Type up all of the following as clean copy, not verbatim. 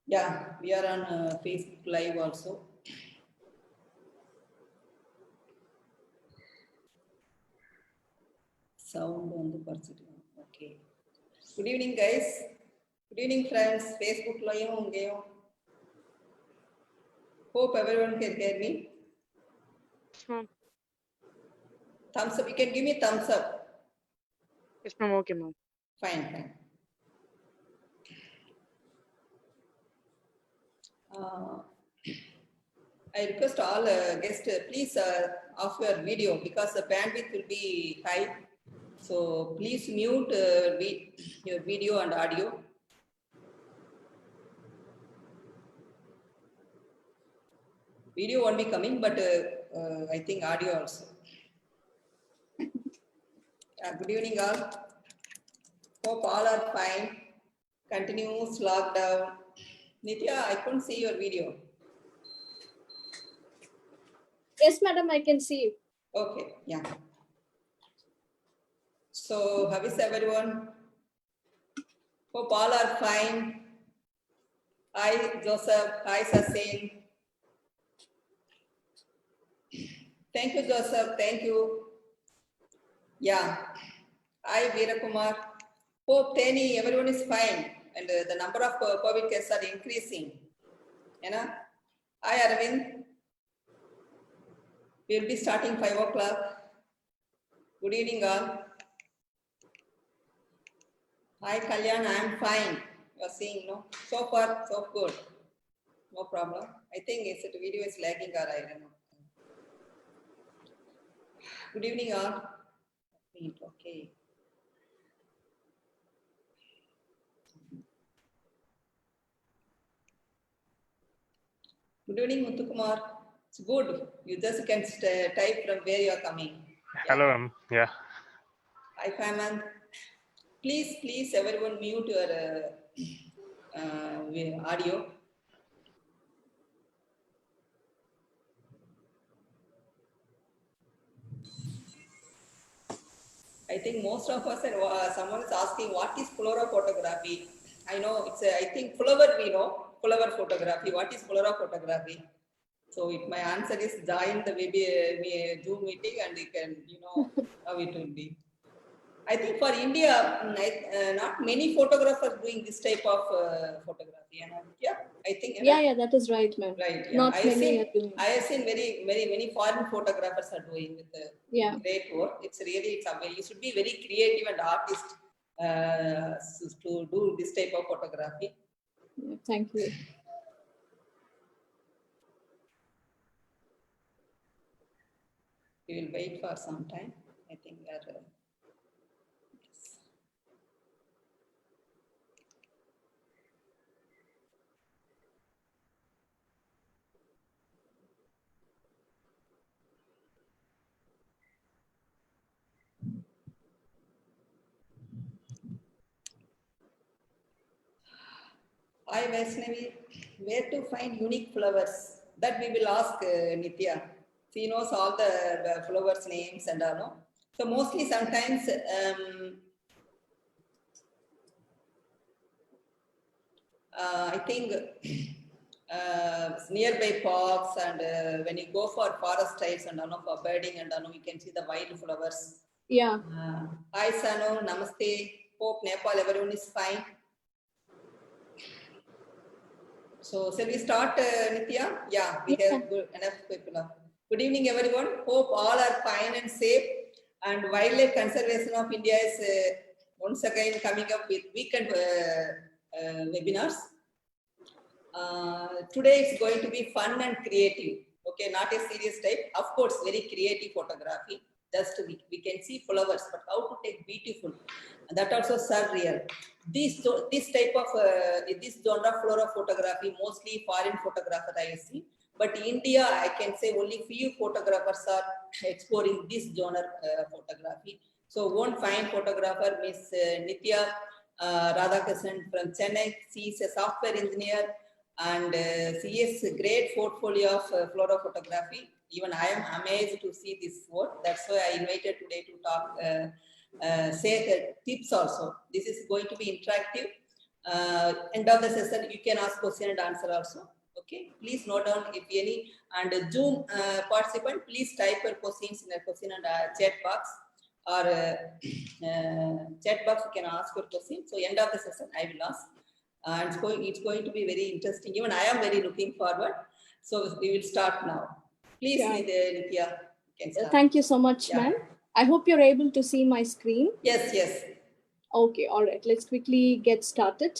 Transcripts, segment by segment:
Yeah, we are on Facebook Live also. Sound on the person. Okay. Good evening, guys. Good evening, friends. Facebook Live. Hope everyone can hear me. Thumbs up. You can give me thumbs up. Yes, ma'am. Okay, ma'am. Fine, fine. I request all guests, please off your video because the bandwidth will be high. So please mute your video and audio. Video won't be coming, but I think audio also. Good evening all. Hope all are fine. Continuous lockdown. Nithya, I couldn't see your video. Yes, madam, I can see you. Okay, yeah. So, how is everyone? Hope all are fine. Hi, Joseph. Hi, Sasin. Thank you, Joseph. Thank you. Yeah. Hi, Veerakumar. Hope, Tani, everyone is fine. And the number of COVID cases are increasing. You know? Hi, Arvind. We'll be starting 5 o'clock. Good evening, all. Hi, Kalyan. I'm fine. You're seeing, no? So far, so good. No problem. I think the video is lagging or I don't know. Good evening, all. Okay. Good evening, Muthukumar. It's good. You just can type from where you are coming. Hello, ma'am. Yeah. Hi, Faman. Please, everyone mute your audio. I think most of us, someone is asking what is flora photography. I know it's I think flower we know, flower photography. What is flora photography? So my answer is join the Zoom meeting and you can, how it will be. I think for India, not many photographers doing this type of photography. Yeah, I think. Yeah, that is right, ma'am. Right. Yeah. Not many are doing. I have seen many foreign photographers are doing with great work. It's really you should be very creative and artist to do this type of photography. Yeah, thank you. We will wait for some time. I think we are. Hi Vaishnavi, where to find unique flowers? That we will ask Nithya. She knows all the flowers names and all. No? So mostly sometimes I think nearby parks and when you go for forest types and all for birding and all, you can see the wild flowers. Yeah. Hi Sanu, namaste. Hope Nepal everyone is fine. So, shall we start, Nithya? Yeah, we have enough people. Good evening, everyone. Hope all are fine and safe. And Wildlife Conservation of India is once again coming up with weekend webinars. Today is going to be fun and creative. Okay, not a serious type. Of course, very creative photography. Just we can see flowers, but how to take beautiful. And that also surreal. This type of this genre flora photography, mostly foreign photographers I see. But India, I can say only few photographers are exploring this genre photography. So one fine photographer, Ms.Nithya Radhakrishnan from Chennai. She is a software engineer and she has a great portfolio of flora photography. Even I am amazed to see this work. That's why I invited today to talk, say the tips also. This is going to be interactive. End of the session, you can ask question and answer also. Okay, please note down if any, and Zoom participant, please type your questions in the question and chat box, or chat box, you can ask your question. So end of the session, I will ask. And it's going to be very interesting. Even I am very looking forward. So we will start now. Please, Sure. Nithya, you can start. Thank you so much, Yeah. ma'am. I hope you're able to see my screen. Yes, yes. Okay, all right. Let's quickly get started.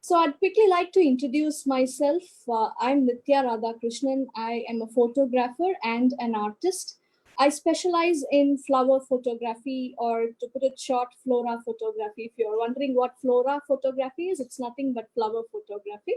So I'd quickly like to introduce myself. I'm Nithya Radhakrishnan. I am a photographer and an artist. I specialize in flower photography, or to put it short, flora photography. If you're wondering what flora photography is, it's nothing but flower photography.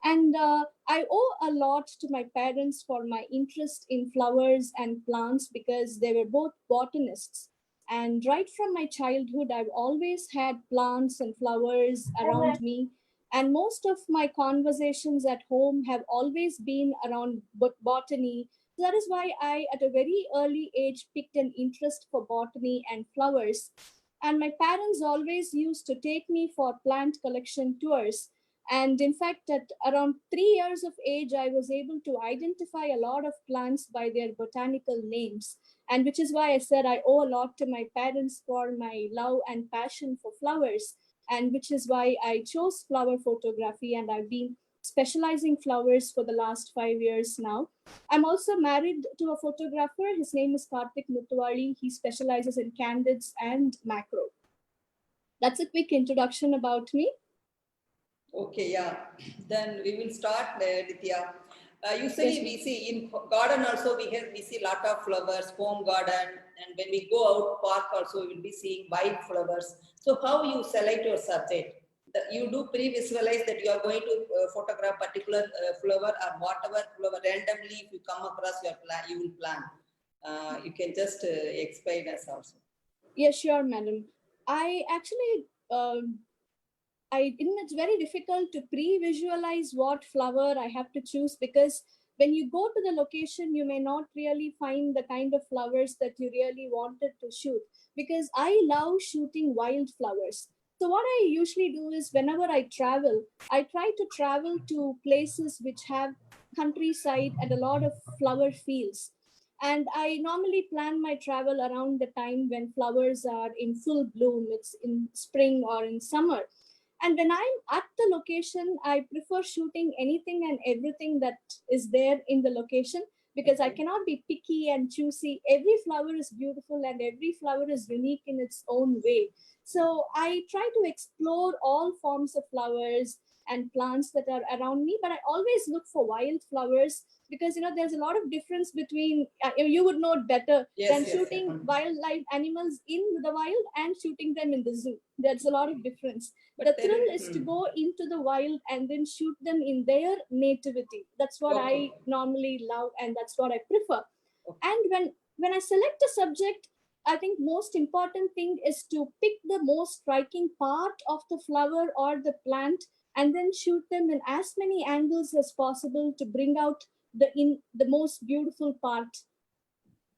And I owe a lot to my parents for my interest in flowers and plants, because they were both botanists. And right from my childhood, I've always had plants and flowers around me. And most of my conversations at home have always been around botany. So that is why I, at a very early age, picked an interest for botany and flowers. And my parents always used to take me for plant collection tours. And in fact, at around 3 years of age, I was able to identify a lot of plants by their botanical names. And which is why I said I owe a lot to my parents for my love and passion for flowers. And which is why I chose flower photography, and I've been specializing flowers for the last 5 years now. I'm also married to a photographer. His name is Karthik Muthuwali. He specializes in candids and macro. That's a quick introduction about me. Okay, yeah. Then we will start, Nithya. Usually Yes, we see in garden also we see lot of flowers, home garden, and when we go out park also we will be seeing white flowers. So how you select your subject? You do pre-visualize that you are going to photograph particular flower or whatever flower randomly. If you come across your plan, you will plan. You can just explain us also. Yes, sure, madam. I actually, it's very difficult to pre-visualize what flower I have to choose, because when you go to the location, you may not really find the kind of flowers that you really wanted to shoot, because I love shooting wild flowers. So what I usually do is, whenever I travel, I try to travel to places which have countryside and a lot of flower fields. And I normally plan my travel around the time when flowers are in full bloom. It's in spring or in summer. And when I'm at the location, I prefer shooting anything and everything that is there in the location, because I cannot be picky and choosy. Every flower is beautiful and every flower is unique in its own way. So I try to explore all forms of flowers and plants that are around me, but I always look for wild flowers, because there's a lot of difference between, you would know it better, Yes, than yes, shooting yes. wildlife animals in the wild and shooting them in the zoo. There's a lot of difference. But The there thrill is to go into the wild and then shoot them in their nativity. That's what I Okay. normally love, and that's what I prefer. Okay. And when I select a subject, I think most important thing is to pick the most striking part of the flower or the plant, and then shoot them in as many angles as possible to bring out the most beautiful part.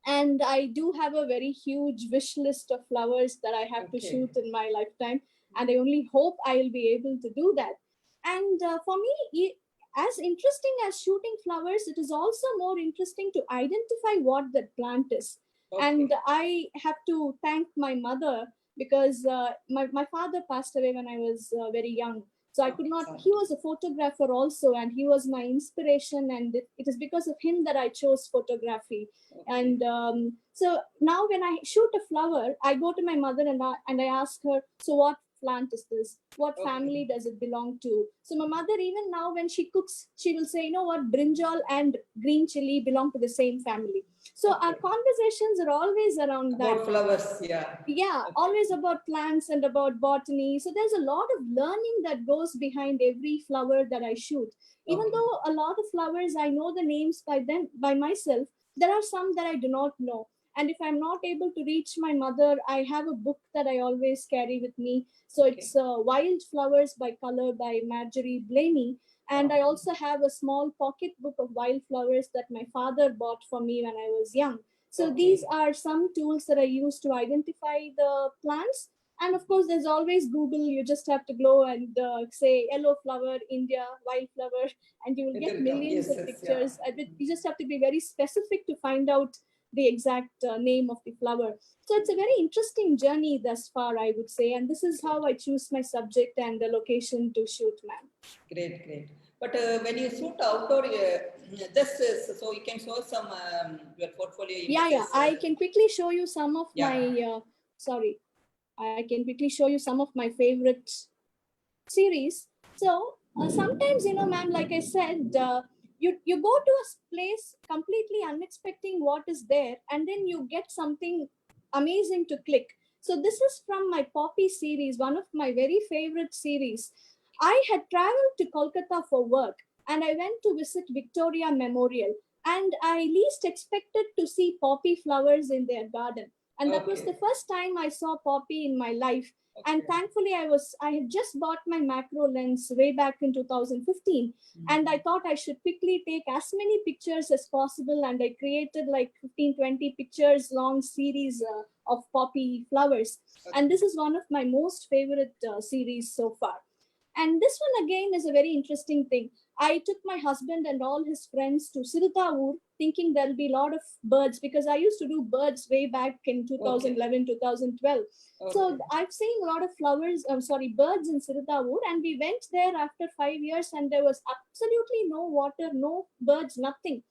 And I do have a very huge wish list of flowers that I have to Okay. shoot in my lifetime, and I only hope I will be able to do that. And for me, as interesting as shooting flowers, it is also more interesting to identify what that plant is. Okay. And I have to thank my mother, because my father passed away when I was very young. So I could not, he was a photographer also, and he was my inspiration. And it is because of him that I chose photography. Okay. And so now when I shoot a flower, I go to my mother and I ask her, so what plant is this? What Okay. family does it belong to? So my mother, even now when she cooks, she will say, you know what, brinjal and green chili belong to the same family. So our conversations are always around that. About flowers, yeah. Yeah, always about plants and about botany. So there's a lot of learning that goes behind every flower that I shoot. Even though a lot of flowers I know the names by myself, there are some that I do not know. And if I'm not able to reach my mother, I have a book that I always carry with me. So it's Wild Flowers by Color by Marjorie Blamey. And I also have a small pocket book of wildflowers that my father bought for me when I was young. So these are some tools that I use to identify the plants. And of course, there's always Google. You just have to go and say yellow flower, India, wildflower, and you will It get will come. millions Yes, of yes, pictures. You just have to be very specific to find out the exact name of the flower. So it's a very interesting journey thus far, I would say. And this is how I choose my subject and the location to shoot, ma'am. Great, great. But when you shoot outdoor, just so you can show some your portfolio images. Yeah. I can quickly show you some of Yeah. my, I can quickly show you some of my favorite series. So sometimes, ma'am, like I said, you go to a place completely unexpecting what is there, and then you get something amazing to click. So this is from my Poppy series, one of my very favorite series. I had traveled to Kolkata for work, and I went to visit Victoria Memorial, and I least expected to see poppy flowers in their garden. And that was Okay. the first time I saw poppy in my life. And thankfully, I had just bought my macro lens way back in 2015. And I thought I should quickly take as many pictures as possible. And I created like 15, 20 pictures long series of poppy flowers. And this is one of my most favorite series so far. And this one again is a very interesting thing. I took my husband and all his friends to Sirutavur, thinking there'll be a lot of birds, because I used to do birds way back in 2011, 2012. So I've seen a lot of birds in Sirutavur, and we went there after 5 years, and there was absolutely no water, no birds, nothing,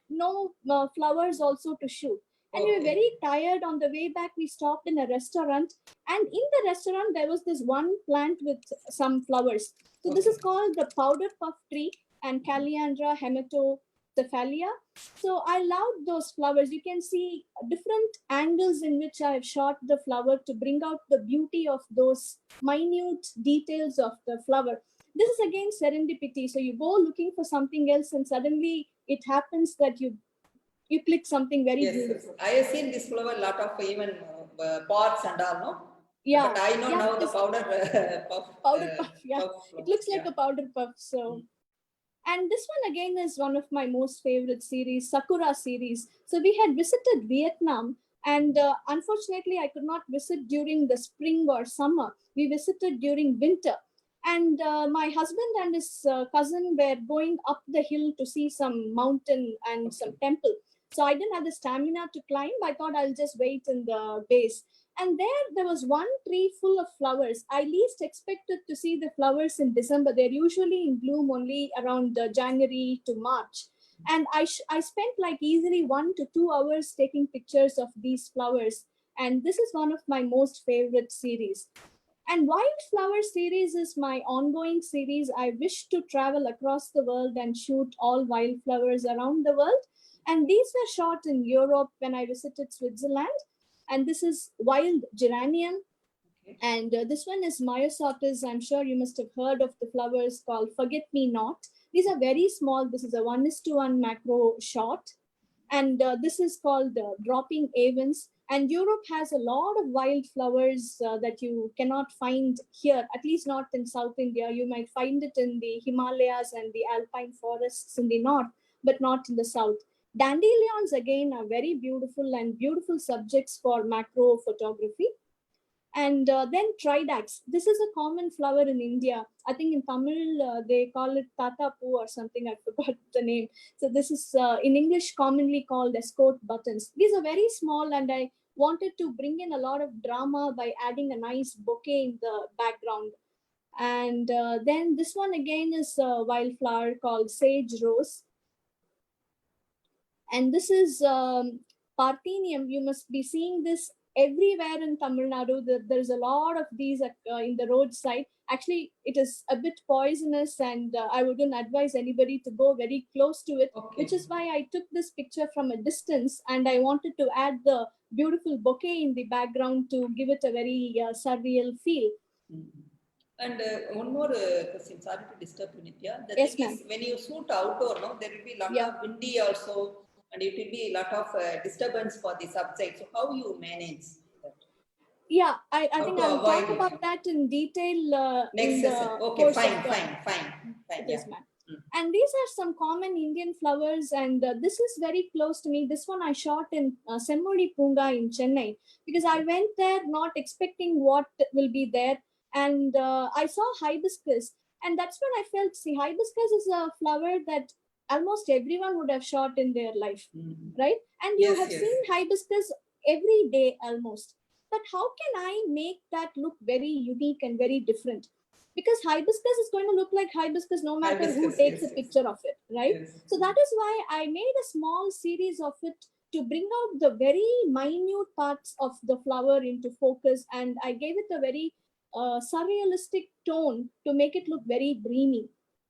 no flowers also to shoot. And we were very tired. On the way back, we stopped in a restaurant, and in the restaurant there was this one plant with some flowers. So this is called the powder puff tree and Calliandra hematocephalia. So I loved those flowers. You can see different angles in which I have shot the flower to bring out the beauty of those minute details of the flower. This is again serendipity. So you go looking for something else, and suddenly it happens that you click something very beautiful. I have seen this flower a lot of even pots and all, no? Yeah. But I know now the powder puff. Powder puff, yeah. Puff It looks like a powder puff. So, and this one again is one of my most favorite series, Sakura series. So we had visited Vietnam, and unfortunately I could not visit during the spring or summer. We visited during winter. And my husband and his cousin were going up the hill to see some mountain and some temple. So I didn't have the stamina to climb. I thought I'll just wait in the base. And there was one tree full of flowers. I least expected to see the flowers in December. They're usually in bloom only around January to March. And I spent like easily 1 to 2 hours taking pictures of these flowers. And this is one of my most favorite series. And Wildflower series is my ongoing series. I wish to travel across the world and shoot all wildflowers around the world. And these were shot in Europe when I visited Switzerland. And this is wild geranium. And this one is myosotis. I'm sure you must have heard of the flowers called forget-me-not. These are very small. This is a 1:1 macro shot. And this is called dropping avens. And Europe has a lot of wildflowers that you cannot find here, at least not in South India. You might find it in the Himalayas and the alpine forests in the north, but not in the south. Dandelions, again, are very beautiful and beautiful subjects for macro photography. And then Tridax. This is a common flower in India. I think in Tamil, they call it Tata Poo or something. I forgot the name. So this is in English commonly called escort buttons. These are very small, and I wanted to bring in a lot of drama by adding a nice bouquet in the background. And then this one again is a wildflower called sage rose. And this is Parthenium. You must be seeing this everywhere in Tamil Nadu. There's a lot of these in the roadside. Actually, it is a bit poisonous, and I wouldn't advise anybody to go very close to it, which is why I took this picture from a distance, and I wanted to add the beautiful bouquet in the background to give it a very surreal feel. And one more question, sorry to disturb you, Nithya. The Yes, thing ma'am. is, when you shoot outdoor, no, there will be a lot of windy also, and it will be a lot of disturbance for the subject. So how you manage that? Yeah, I think I'll talk avoid about that in detail next in session. the Okay, course fine, of fine. Yes, ma'am. And these are some common Indian flowers, and this is very close to me. This one I shot in Semmodi Punga in Chennai, because I went there not expecting what will be there, and I saw hibiscus, and that's when I felt, see, hibiscus is a flower that almost everyone would have shot in their life, right? And you Yes, have yes. seen hibiscus every day almost. But how can I make that look very unique and very different? Because hibiscus is going to look like hibiscus no matter who Hibiscus, takes yes, a yes. picture of it, right? Yes. So that is why I made a small series of it to bring out the very minute parts of the flower into focus, and I gave it a very surrealistic tone to make it look very dreamy.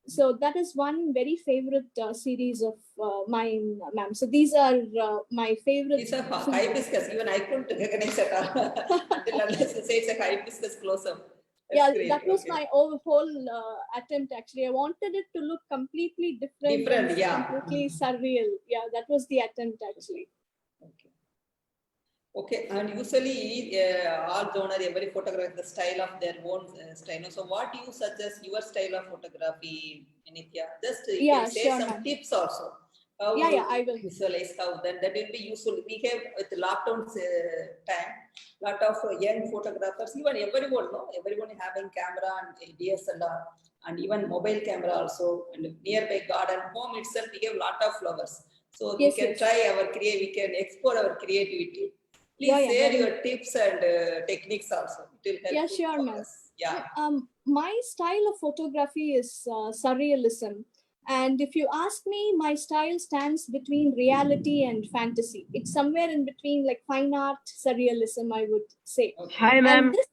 So that is one very favorite series of mine, ma'am. So these are my favorite. These are hibiscus. Even I couldn't recognize it until unless you say it's a hibiscus close-up. That's Yeah, great. that was Okay. my whole attempt actually. I wanted it to look completely different, Different, and yeah. completely surreal. Yeah, that was the attempt actually. Okay. Okay, and usually all genre, every photographer, the style of their own style. So, what do you suggest your style of photography, Nithya? Just you Yeah, can say sure, some ma'am. tips also. How Yeah, you I will. visualize how then that will be useful. We have with lockdown time, lot of young photographers, even everyone, no, everyone having camera and DSLR and even mobile camera also, and nearby garden, home itself, we have lot of flowers. So we Yes, can yes. try our we can explore our creativity. Yeah, Please yeah, share very. your tips and techniques also. It will Yeah, help sure, for ma'am. us. Yeah. My style of photography is surrealism. And if you ask me, my style stands between reality and fantasy. It's somewhere in between, like fine art, surrealism, I would say. Okay. Hi, And ma'am. this,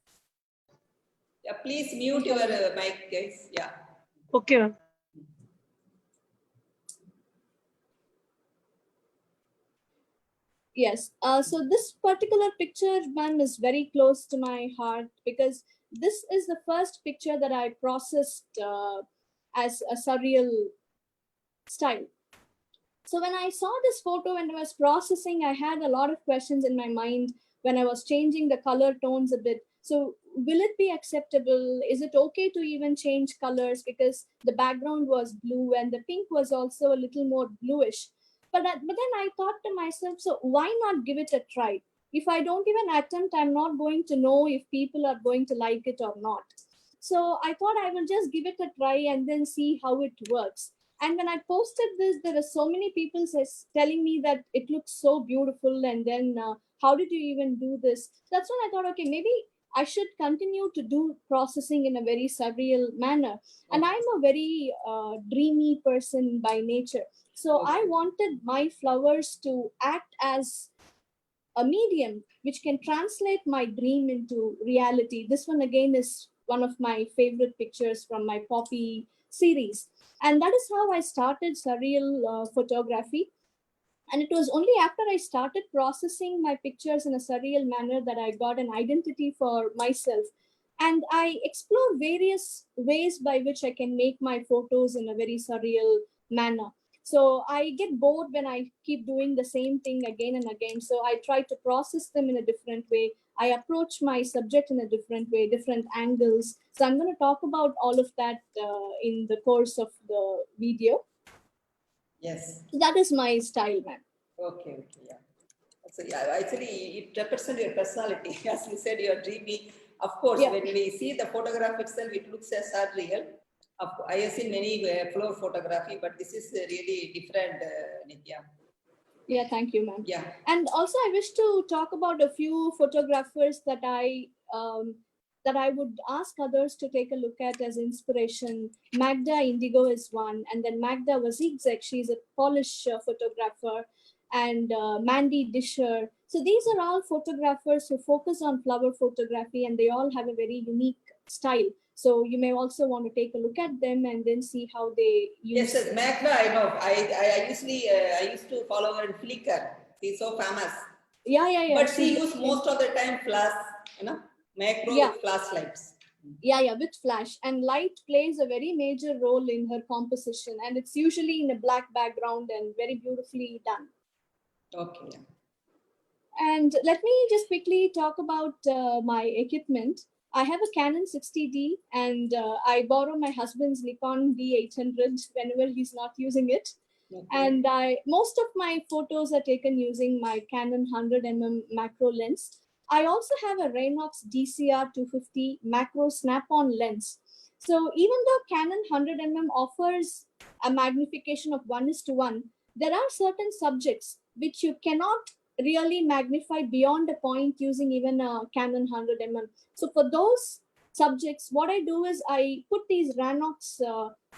Yeah, please mute your mic, guys. Yeah. Okay, ma'am. yes. So this particular picture, ma'am, is very close to my heart because this is the first picture that I processed as a surreal style. So when I saw this photo and I was processing, I had a lot of questions in my mind when I was changing the color tones a bit. So will it be acceptable? Is it okay to even change colors? Because the background was blue and the pink was also a little more bluish. But then I thought to myself, so why not give it a try? If I don't even attempt, I'm not going to know if people are going to like it or not. So I thought I will just give it a try and then see how it works. And when I posted this, there were so many people telling me that it looks so beautiful. And then, how did you even do this? That's when I thought, okay, maybe I should continue to do processing in a very surreal manner. And I'm a very dreamy person by nature. So I wanted my flowers to act as a medium which can translate my dream into reality. This one again is one of my favorite pictures from my Poppy series. And that is how I started surreal photography. And it was only after I started processing my pictures in a surreal manner that I got an identity for myself. And I explore various ways by which I can make my photos in a very surreal manner. So I get bored when I keep doing the same thing again and again. So I try to process them in a different way. I approach my subject in a different way, different angles. So I'm going to talk about all of that in the course of the video. Yes. So that is my style, ma'am. Okay. Okay. Yeah. So yeah, actually, it represents your personality. As you said, you're dreamy. Of course, Yeah. when we see the photograph itself, it looks as surreal. I have seen many flower photography, but this is really different, Nithya. Yeah, thank you, ma'am. Yeah. And also, I wish to talk about a few photographers that I would ask others to take a look at as inspiration. Magda Indigo is one, and then Magda Wazigzek, she's a Polish photographer, and Mandy Disher. So these are all photographers who focus on flower photography, and they all have a very unique style. So you may also want to take a look at them and then see how they use. Yes, Magda, I know. I usually I used to follow her in Flickr. She's so famous. Yeah. But she used most of the time flash, macro with flashlights. Yeah, with flash. And light plays a very major role in her composition. And it's usually in a black background and very beautifully done. Okay. Yeah. And let me just quickly talk about my equipment. I have a Canon 60D, and I borrow my husband's Nikon D800 whenever he's not using it. Okay. And most of my photos are taken using my Canon 100mm macro lens. I also have a Raynox DCR 250 macro snap-on lens. So even though Canon 100mm offers a magnification of 1:1, there are certain subjects which you cannot really magnify beyond a point using even a Canon 100mm. So for those subjects, what I do is I put these Raynox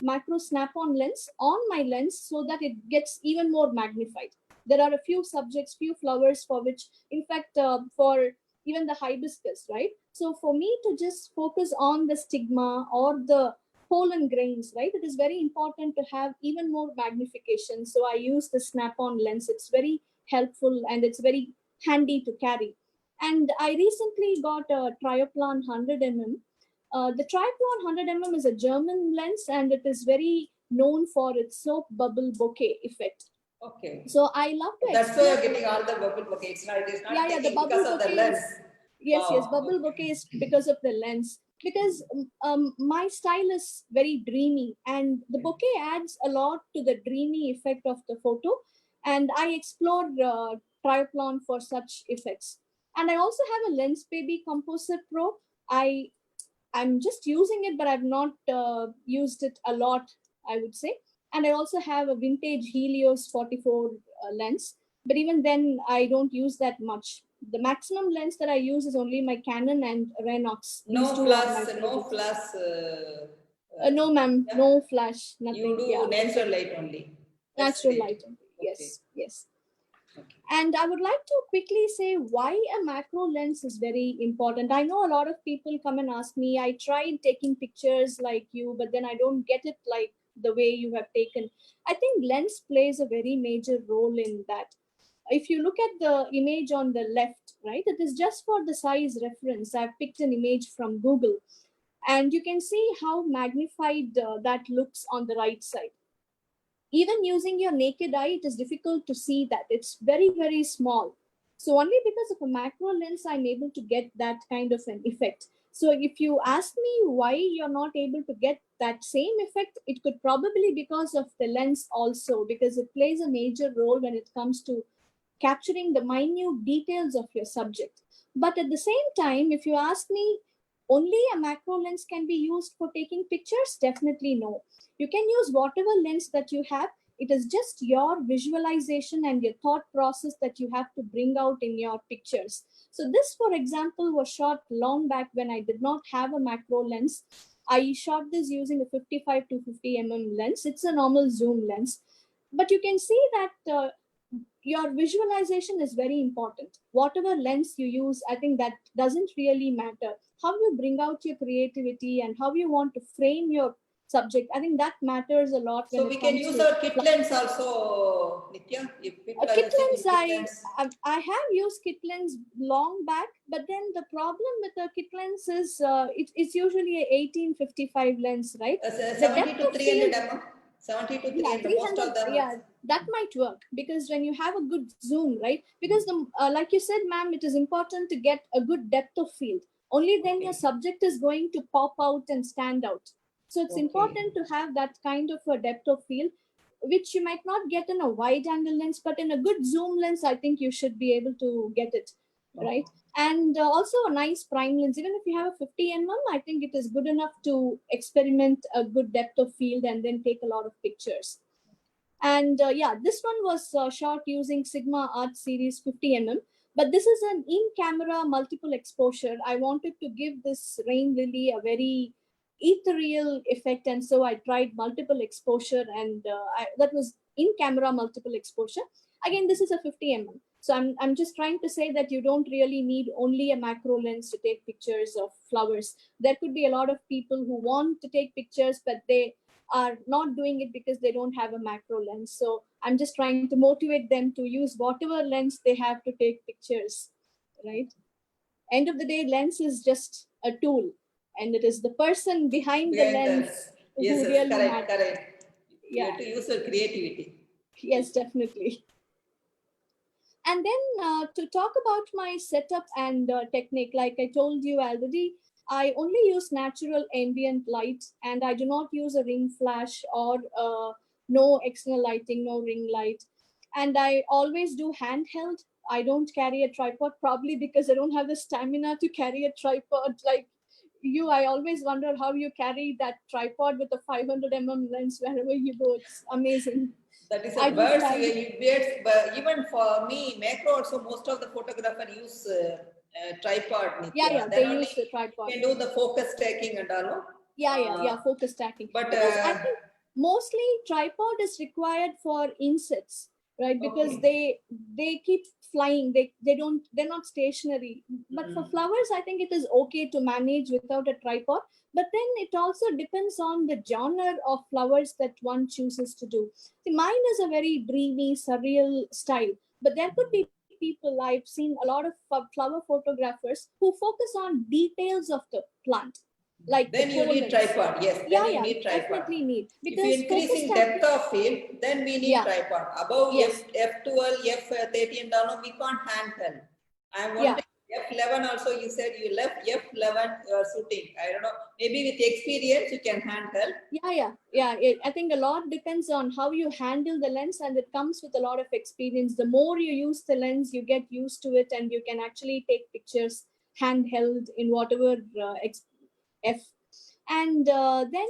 macro snap-on lens on my lens so that it gets even more magnified. There are a few subjects, few flowers for which, in fact, for even the hibiscus, right? So for me to just focus on the stigma or the pollen grains, right? It is very important to have even more magnification. So I use the snap-on lens. It's very helpful and it's very handy to carry. And I recently got a Trioplan 100mm. The Trioplan 100mm is a German lens, and it is very known for its soap bubble bokeh effect. Okay. So I love to. That's why you're getting all the bubble bokeh. It's not the bubble because of the lens. Yes, bubble bokeh is because of the lens. Because my style is very dreamy, and the bokeh adds a lot to the dreamy effect of the photo. And I explored Trioplan for such effects. And I also have a Lens Baby Composer Pro. I'm just using it, but I've not used it a lot, I would say. And I also have a vintage Helios 44 lens, but even then I don't use that much. The maximum lens that I use is only my Canon and Raynox. No flash, no flash. No, ma'am, yeah. No flash, nothing. You do natural light only. Natural light only. Yes, yes. Okay. And I would like to quickly say why a macro lens is very important. I know a lot of people come and ask me, I tried taking pictures like you, but then I don't get it like the way you have taken. I think lens plays a very major role in that. If you look at the image on the left, right, it is just for the size reference. I've picked an image from Google, and you can see how magnified that looks on the right side. Even using your naked eye, it is difficult to see that. It's very, very small. So only because of a macro lens, I'm able to get that kind of an effect. So if you ask me why you're not able to get that same effect, it could probably because of the lens also, because it plays a major role when it comes to capturing the minute details of your subject. But at the same time, if you ask me, only a macro lens can be used for taking pictures? Definitely no. You can use whatever lens that you have. It is just your visualization and your thought process that you have to bring out in your pictures. So this, for example, was shot long back when I did not have a macro lens. I shot this using a 55 to 50mm lens. It's a normal zoom lens. But you can see that your visualization is very important. Whatever lens you use, I think that doesn't really matter. How you bring out your creativity and how you want to frame your subject, I think that matters a lot. So we can use our kit lens also, Nithya. Kit lens, I have used kit lens long back, but then the problem with the kit lens is it's usually a 1855 lens, right? 70 to 300 mm. 70 to 300, most of them. Yeah, that might work because when you have a good zoom, right? Because the like you said, ma'am, it is important to get a good depth of field. Only then your subject is going to pop out and stand out. So it's important to have that kind of a depth of field, which you might not get in a wide angle lens, but in a good zoom lens, I think you should be able to get it, right? And also a nice prime lens. Even if you have a 50mm, I think it is good enough to experiment a good depth of field and then take a lot of pictures. And yeah, this one was shot using Sigma Art Series 50mm. But this is an in-camera multiple exposure. I wanted to give this rain lily a very ethereal effect, and so I tried multiple exposure, and that was in-camera multiple exposure. Again, this is a 50mm. So I'm just trying to say that you don't really need only a macro lens to take pictures of flowers. There could be a lot of people who want to take pictures, but they are not doing it because they don't have a macro lens. So I'm just trying to motivate them to use whatever lens they have to take pictures, right? End of the day, lens is just a tool, and it is the person behind the lens who really matters. Correct. Yeah. You have to use your creativity. Yes, definitely. And then to talk about my setup and technique, like I told you already, I only use natural ambient light, and I do not use a ring flash or no external lighting, no ring light. And I always do handheld. I don't carry a tripod, probably because I don't have the stamina to carry a tripod like you. I always wonder how you carry that tripod with a 500 lens wherever you go. It's amazing. That is I a do birds, travel. birds, but even for me, macro also, most of the photographer use tripod, Yeah, Nithya. yeah, Then they only use the you tripod. can do the focus taking and all. No? Yeah, focus stacking. But Because I think mostly tripod is required for insects, right? Because okay. they keep flying. They're not stationary. But for flowers, I think it is okay to manage without a tripod. But then it also depends on the genre of flowers that one chooses to do. See, mine is a very dreamy, surreal style. But there could be people, I've seen a lot of flower photographers who focus on details of the plant, like the Then you need pollens. tripod. Yes, then Yeah, you yeah, need tripod. definitely need, If you because increase focus in stacking. depth of field, then we need Yeah, tripod. Above yes, F12, F13 and all, we can't handheld. I'm yeah, wondering, F11 also you said you left F11 you are shooting. I don't know. Maybe with experience you can handheld. yeah. I think a lot depends on how you handle the lens, and it comes with a lot of experience. The more you use the lens, you get used to it, and you can actually take pictures handheld in whatever f. And then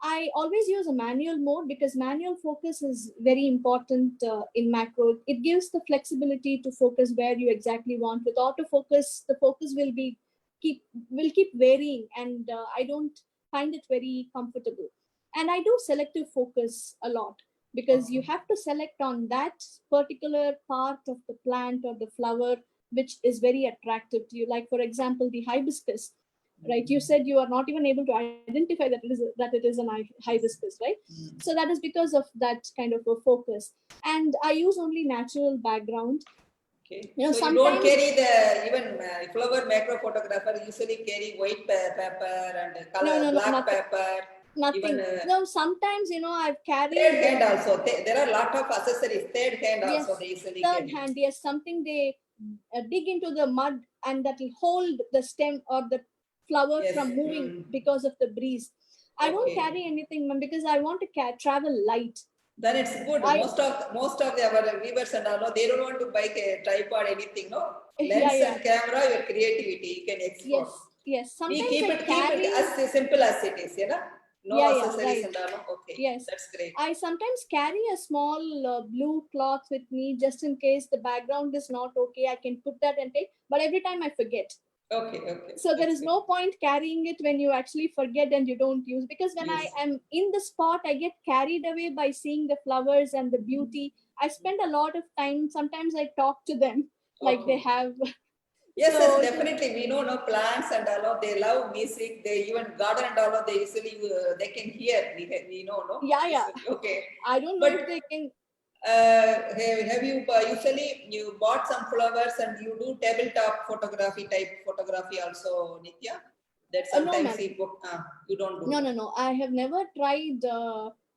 I always use a manual mode, because manual focus is very important in macro. It gives the flexibility to focus where you exactly want. With autofocus, the focus keep will keep varying, and I don't find it very comfortable. And I do selective focus a lot, because you Okay. have to select on that particular part of the plant or the flower which is very attractive to you. Like for example, the hibiscus, right? You said you are not even able to identify that it is an hibiscus, right? So that is because of that kind of a focus. And I use only natural background. Okay. You know, So you don't sometimes carry the even flower macro photographer usually carry white pepper and color no, black nothing, pepper. Even nothing. No, sometimes, you know, I've third carried hand also. There are a lot of accessories. Third hand also yes, they usually third carry. hand, yes, something they dig into the mud, and that will hold the stem or the flower Yes. from moving because of the breeze. I don't carry Okay. anything, ma'am, because I want to travel light. Then it's good. I Most of our viewers and all, no, they don't want to buy a tripod anything. No yeah, lens yeah, and camera, your creativity you can export. yes. We Sometimes keep I it carry, as simple as it is. You know, no yeah, accessories right. and all. No? Okay, Yes. that's great. I sometimes carry a small blue cloth with me, just in case the background is not okay. I can put that and take, but every time I forget. Okay, So there that's is good. no point carrying it when you actually forget and you don't use, because when I Yes. am in the spot, I get carried away by seeing the flowers and the beauty. I spend a lot of time. Sometimes I talk to them like they Okay. have. Yes, So definitely. We know no plants and all. They love music. They even garden and all. They usually they can hear. We know no. yeah. Usually, okay, I don't know but if they can. have you usually you bought some flowers and you do tabletop photography type photography also, Nithya? That No, sometimes ma'am. you don't do. No. I have never tried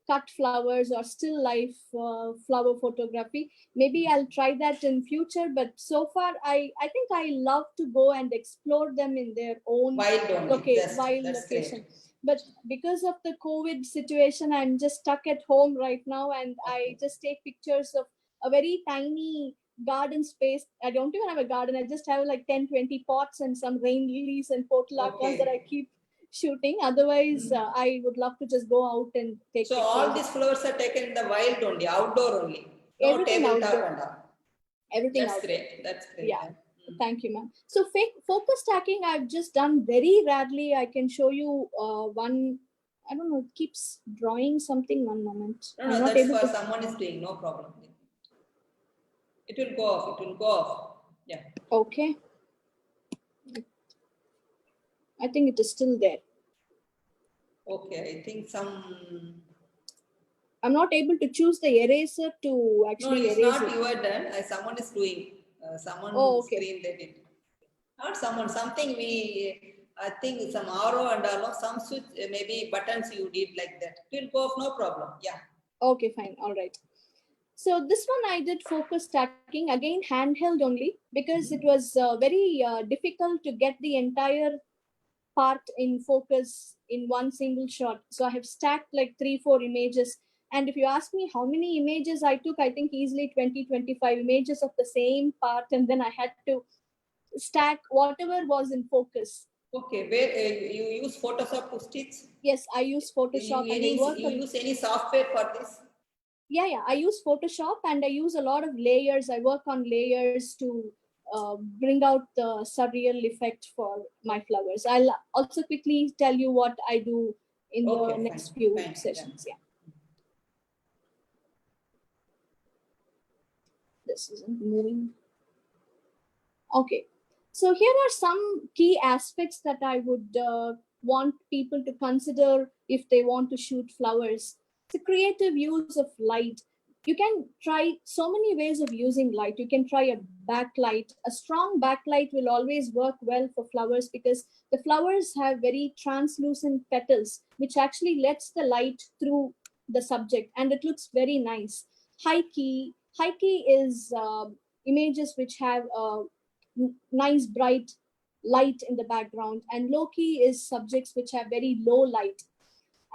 cut flowers or still life flower photography. Maybe I'll try that in future. But so far, I think I love to go and explore them in their own Wild only. wild That's location. great. But because of the COVID situation, I'm just stuck at home right now, and I Okay. just take pictures of a very tiny garden space. I don't even have a garden. I just have like 10, 20 pots and some rain lilies and portulacas that I Okay. keep shooting. Otherwise, I would love to just go out and take So all pictures. these flowers are taken in the wild only, outdoor only. No Everything tabletop outdoor. and all. Everything That's outdoor. great. That's great. Yeah. Then. Thank you, ma'am. So focus stacking, I've just done very rarely. I can show you one. I don't know. It keeps drawing something. One moment. I'm No, not that's able for to. someone is doing, no problem. It will go off. It will go off. Yeah. Okay. I think it is still there. Okay. I think some. I'm not able to choose the eraser to No, actually it's erase not it. your done. Someone is doing. Oh, Someone okay. screen they did. Not someone. Something we. I think some arrow and all. Some switch. Maybe buttons you did like that. It will go off. No problem. Yeah. Okay, fine. All right. So this one I did focus stacking, again handheld only, because it was very difficult to get the entire part in focus in one single shot. So I have stacked like 3-4 images. And if you ask me how many images I took, I think easily 20-25 images of the same part. And then I had to stack whatever was in focus. Okay, where you use Photoshop to stitch? Yes, I use Photoshop and I work you on, use any software for this? yeah, I use Photoshop and I use a lot of layers. I work on layers to bring out the surreal effect for my flowers. I'll also quickly tell you what I do in the next few sessions. Yeah. This isn't moving. Okay. So here are some key aspects that I would want people to consider if they want to shoot flowers. The creative use of light. You can try so many ways of using light. You can try a backlight. A strong backlight will always work well for flowers because the flowers have very translucent petals, which actually lets the light through the subject and it looks very nice. High key is images which have nice bright light in the background, and low key is subjects which have very low light.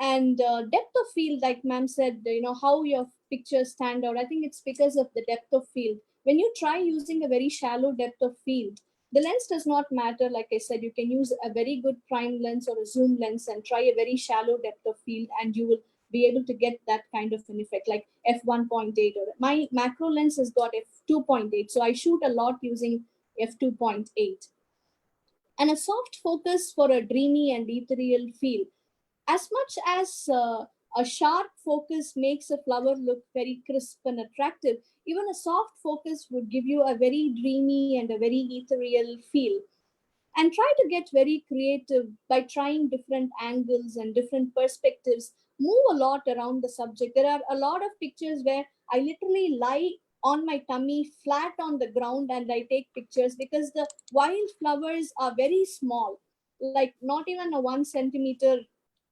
And depth of field, like ma'am said, how your pictures stand out. I think it's because of the depth of field. When you try using a very shallow depth of field, the lens does not matter. Like I said, you can use a very good prime lens or a zoom lens and try a very shallow depth of field, and you will be able to get that kind of an effect, like f1.8, or my macro lens has got f2.8. So I shoot a lot using f2.8. And a soft focus for a dreamy and ethereal feel. As much as a sharp focus makes a flower look very crisp and attractive, even a soft focus would give you a very dreamy and a very ethereal feel. And try to get very creative by trying different angles and different perspectives. Move a lot around the subject. There are a lot of pictures where I literally lie on my tummy flat on the ground and I take pictures because the wild flowers are very small, like not even a 1 centimeter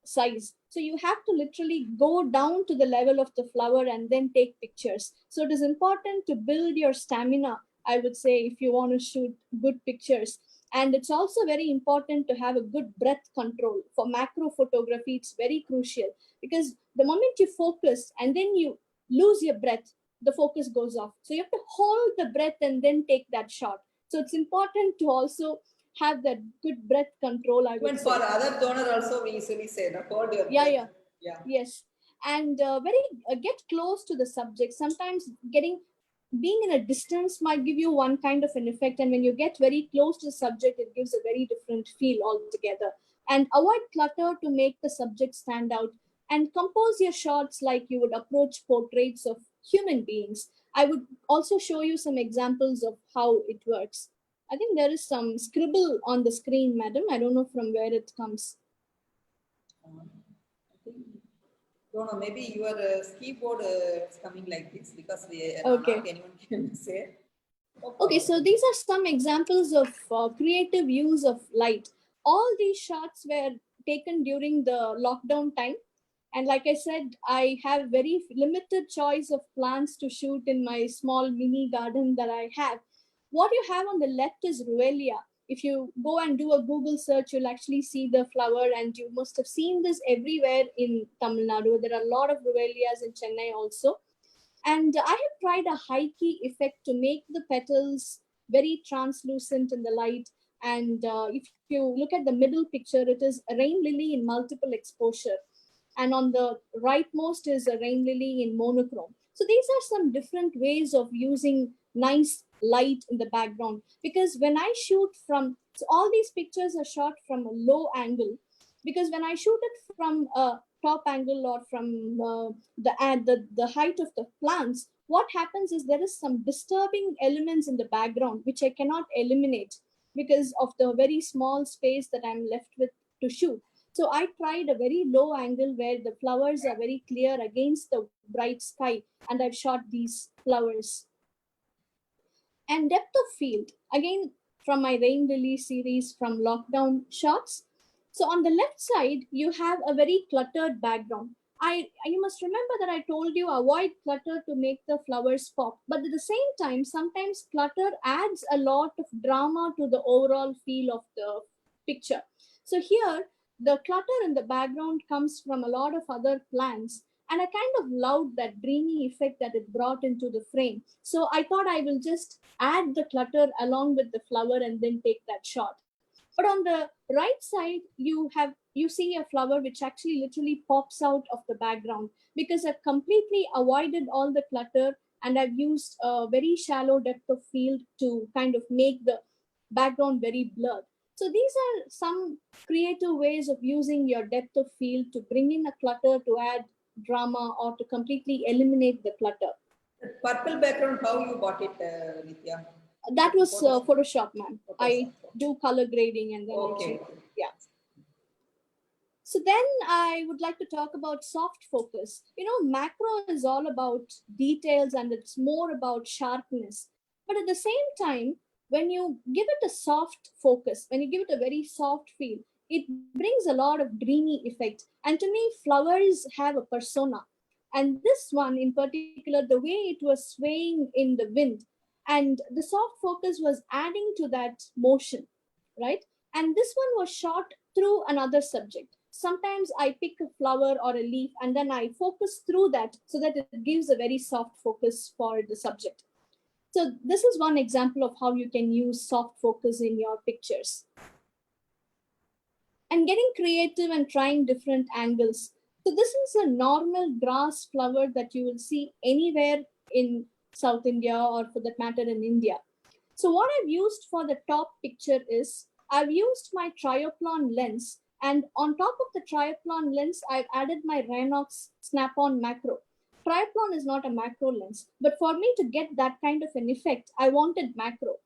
size. So you have to literally go down to the level of the flower and then take pictures. So it is important to build your stamina, I would say, if you want to shoot good pictures. And it's also very important to have a good breath control. For macro photography, it's very crucial because the moment you focus and then you lose your breath, the focus goes off. So you have to hold the breath and then take that shot. So it's important to also have that good breath control, I would Even say. for other donor also, we usually say, hold your Yeah, breath. yeah. Yes. And get close to the subject. Sometimes being in a distance might give you one kind of an effect, and when you get very close to the subject, it gives a very different feel altogether. And avoid clutter to make the subject stand out, and compose your shots like you would approach portraits of human beings. I would also show you some examples of how it works. I think there is some scribble on the screen, madam. I don't know from where it comes. Don't know, maybe your keyboard is coming like this because we Okay. not anyone can say. Okay, so these are some examples of creative use of light. All these shots were taken during the lockdown time. And like I said, I have very limited choice of plants to shoot in my small mini garden that I have. What you have on the left is Ruellia. If you go and do a Google search, you'll actually see the flower, and you must have seen this everywhere in Tamil Nadu. There are a lot of Ruellias in Chennai also. And I have tried a high key effect to make the petals very translucent in the light. And if you look at the middle picture, it is a rain lily in multiple exposure. And on the rightmost is a rain lily in monochrome. So these are some different ways of using nice light in the background. Because when I shoot from, so all these pictures are shot from a low angle. Because when I shoot it from a top angle or from the height of the plants, what happens is there is some disturbing elements in the background which I cannot eliminate because of the very small space that I'm left with to shoot. So I tried a very low angle where the flowers are very clear against the bright sky, and I've shot these flowers. And depth of field, again from my rain lily series from lockdown shots. So on the left side, you have a very cluttered background. You must remember that I told you avoid clutter to make the flowers pop. But at the same time, sometimes clutter adds a lot of drama to the overall feel of the picture. So here, the clutter in the background comes from a lot of other plants. And I kind of loved that dreamy effect that it brought into the frame. So I thought I will just add the clutter along with the flower and then take that shot. But on the right side, you see a flower which actually literally pops out of the background because I've completely avoided all the clutter and I've used a very shallow depth of field to kind of make the background very blurred. So these are some creative ways of using your depth of field to bring in a clutter to add drama or to completely eliminate the clutter. Purple background, how you bought it, Nithya? That was Photoshop, ma'am. I Photoshop. do color grading and then Okay. yeah. So then I would like to talk about soft focus. You know, macro is all about details and it's more about sharpness. But at the same time, when you give it a soft focus, when you give it a very soft feel, it brings a lot of dreamy effect. And to me, flowers have a persona. And this one in particular, the way it was swaying in the wind, and the soft focus was adding to that motion, right? And this one was shot through another subject. Sometimes I pick a flower or a leaf and then I focus through that so that it gives a very soft focus for the subject. So this is one example of how you can use soft focus in your pictures. And getting creative and trying different angles. So this is a normal grass flower that you will see anywhere in South India or for that matter in India. So what I've used for the top picture is I've used my trioplan lens, and on top of the trioplan lens, I've added my Rhinox snap-on macro. Trioplan is not a macro lens, but for me to get that kind of an effect, I wanted macro.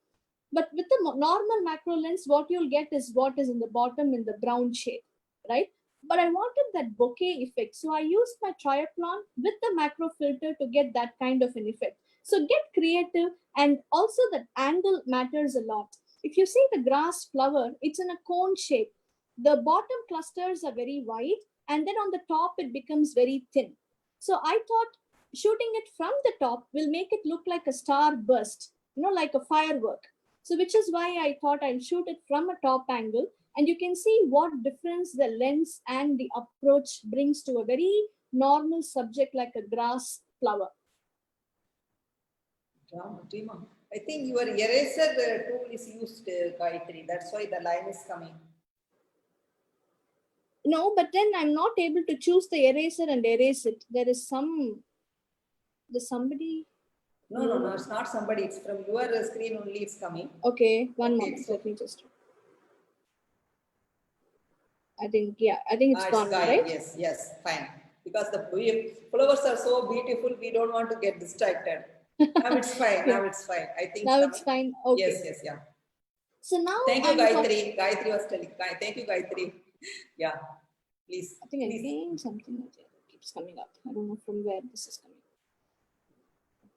But with the normal macro lens, what you'll get is what is in the bottom in the brown shade, right? But I wanted that bokeh effect. So I used my trioplan with the macro filter to get that kind of an effect. So get creative, and also that angle matters a lot. If you see the grass flower, it's in a cone shape. The bottom clusters are very wide, and then on the top, it becomes very thin. So I thought shooting it from the top will make it look like a star burst, like a firework. So which is why I thought I'll shoot it from a top angle, and you can see what difference the lens and the approach brings to a very normal subject like a grass flower. I think your eraser tool is used, Gayatri. That's why the line is coming. No, but then I'm not able to choose the eraser and erase it. There's somebody. No, it's not somebody. It's from your screen only. It's coming. Okay, one moment. Let me just. I think it's gone, right? Yes, fine. Because the flowers are so beautiful, we don't want to get distracted. Now it's fine. Yeah. Now it's fine. I think now it's fine. Okay. Yes, yeah. So now thank you, Gayatri. Gayatri was telling. Thank you, Gayatri. Yeah, please. I think again something keeps coming up. I don't know from where this is coming.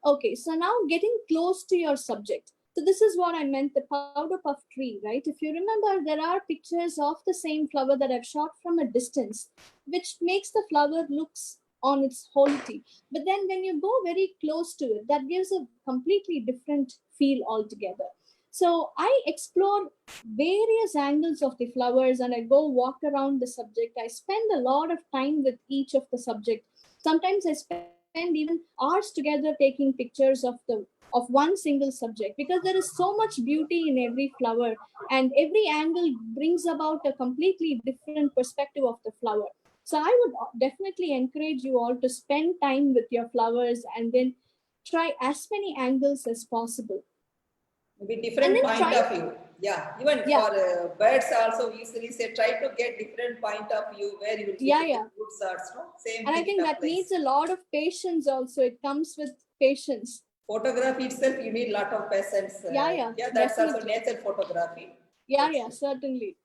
Okay, so now getting close to your subject. So this is what I meant, the powder puff tree, right? If you remember, there are pictures of the same flower that I've shot from a distance, which makes the flower looks on its wholity. But then when you go very close to it, that gives a completely different feel altogether. So I explore various angles of the flowers and I go walk around the subject. I spend a lot of time with each of the subject. Sometimes I spend even hours together taking pictures of one single subject, because there is so much beauty in every flower and every angle brings about a completely different perspective of the flower. So I would definitely encourage you all to spend time with your flowers and then try as many angles as possible. Maybe different point of view. Yeah, even for birds also, we usually say try to get different point of view where you will get good shots. No? Same and I think that needs a lot of patience also. It comes with patience. Photography itself, you need a lot of patience. Yeah, that's definitely. also nature photography. Yeah, certainly.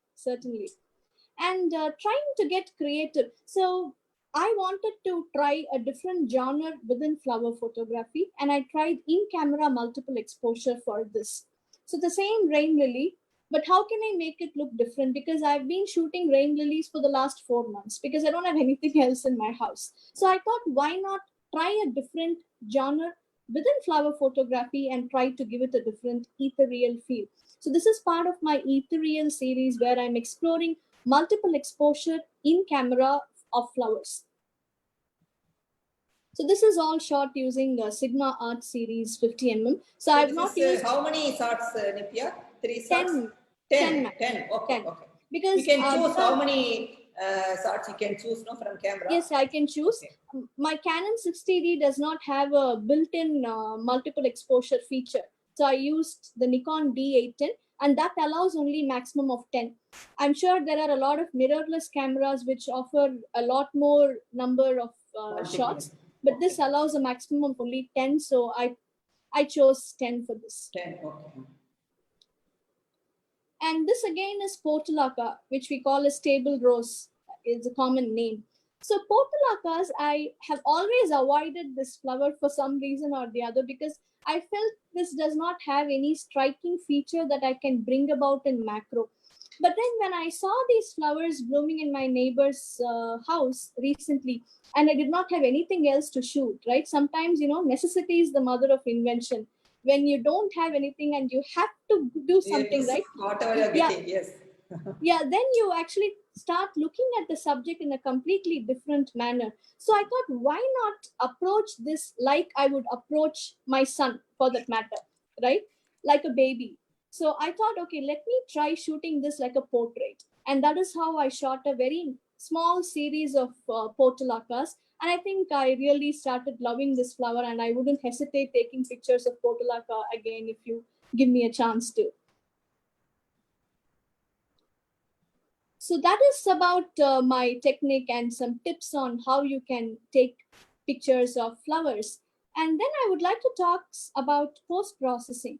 And trying to get creative. So I wanted to try a different genre within flower photography, and I tried in-camera multiple exposure for this. So the same rain lily, but how can I make it look different? Because I've been shooting rain lilies for the last 4 months because I don't have anything else in my house. So I thought, why not try a different genre within flower photography and try to give it a different ethereal feel. So this is part of my ethereal series where I'm exploring multiple exposure in camera of flowers. So this is all shot using Sigma Art Series 50 mm. So I've not used how many shots, Nithya? 3 shots? 10. 10. 10. 10. Okay. 10. Okay. Because you can choose how many shots you can choose no, from camera. Yes, I can choose. Okay. My Canon 60D does not have a built-in multiple exposure feature. So I used the Nikon D810 and that allows only maximum of 10. I'm sure there are a lot of mirrorless cameras which offer a lot more number of shots, but this allows a maximum of only 10. So I chose 10 for this. 10, okay. And this again is portulaca, which we call as table rose, is a common name. So portulacas, I have always avoided this flower for some reason or the other because I felt this does not have any striking feature that I can bring about in macro. But then when I saw these flowers blooming in my neighbor's house recently, and I did not have anything else to shoot, right? Sometimes, necessity is the mother of invention. When you don't have anything and you have to do something, right? Whatever you're getting, yes. Yeah, then you actually start looking at the subject in a completely different manner. So I thought, why not approach this like I would approach my son, for that matter, right? Like a baby. So I thought, okay, let me try shooting this like a portrait. And that is how I shot a very small series of portulacas. And I think I really started loving this flower, and I wouldn't hesitate taking pictures of portulaca again if you give me a chance to. So that is about my technique and some tips on how you can take pictures of flowers. And then I would like to talk about post-processing.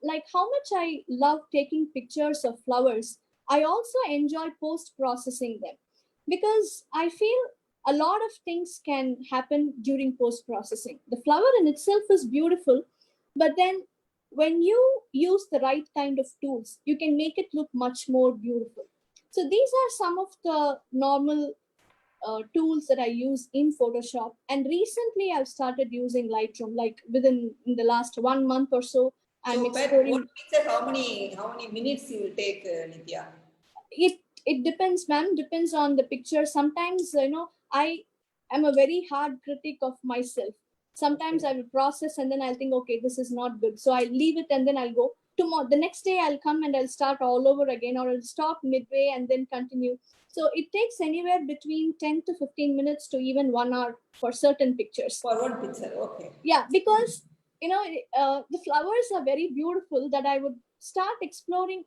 Like how much I love taking pictures of flowers, I also enjoy post-processing them because I feel a lot of things can happen during post-processing. The flower in itself is beautiful, but then when you use the right kind of tools, you can make it look much more beautiful. So these are some of the normal tools that I use in Photoshop. And recently I've started using Lightroom, like in the last 1 month or so. I'm exploring. What picture, how many minutes you will take, Nithya? It depends, ma'am. Depends on the picture. Sometimes, I am a very hard critic of myself. Sometimes I will process and then I'll think, okay, this is not good. So I leave it and then I'll go. Tomorrow, the next day I'll come and I'll start all over again, or I'll stop midway and then continue. So it takes anywhere between 10 to 15 minutes to even 1 hour for certain pictures. For one picture, okay. Yeah, because the flowers are very beautiful that I would start exploring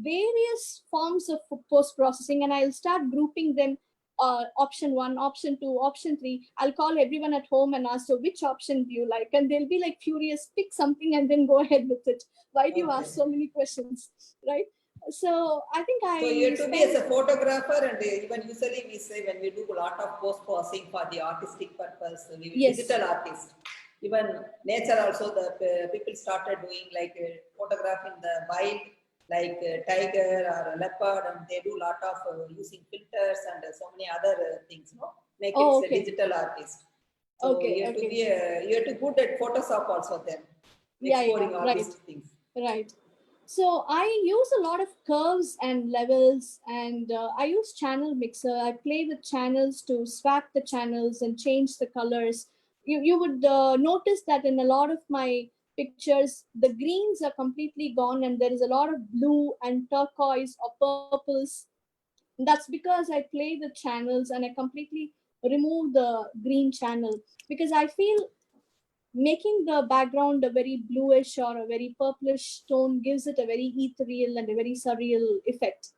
various forms of post-processing, and I'll start grouping them. Option 1, option 2, option 3. I'll call everyone at home and ask, so which option do you like? And they'll be like furious, pick something and then go ahead with it. Why do you ask so many questions, right? So I think So you have to be as a photographer, and even usually we say when we do a lot of post-processing for the artistic purpose, we digital artist. Even nature also, the people started doing like photographing the wild, like tiger or a leopard, and they do a lot of using filters and so many other things, no? Make it a digital artist. So you have to be you have to good at Photoshop also then, exploring artistic things. Right. So I use a lot of curves and levels, and I use channel mixer. I play with channels to swap the channels and change the colors. You would notice that in a lot of my pictures, the greens are completely gone and there is a lot of blue and turquoise or purples. That's because I play with channels and I completely remove the green channel because I feel making the background a very bluish or a very purplish tone gives it a very ethereal and a very surreal effect.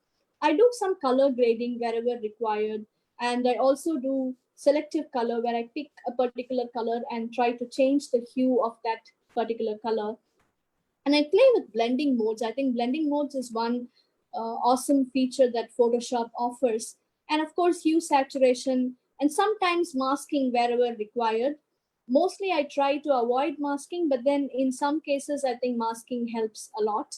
I do some color grading wherever required, and I also do selective color where I pick a particular color and try to change the hue of that particular color. And I play with blending modes. I think blending modes is one awesome feature that Photoshop offers. And of course, hue saturation and sometimes masking wherever required. Mostly I try to avoid masking, but then in some cases, I think masking helps a lot.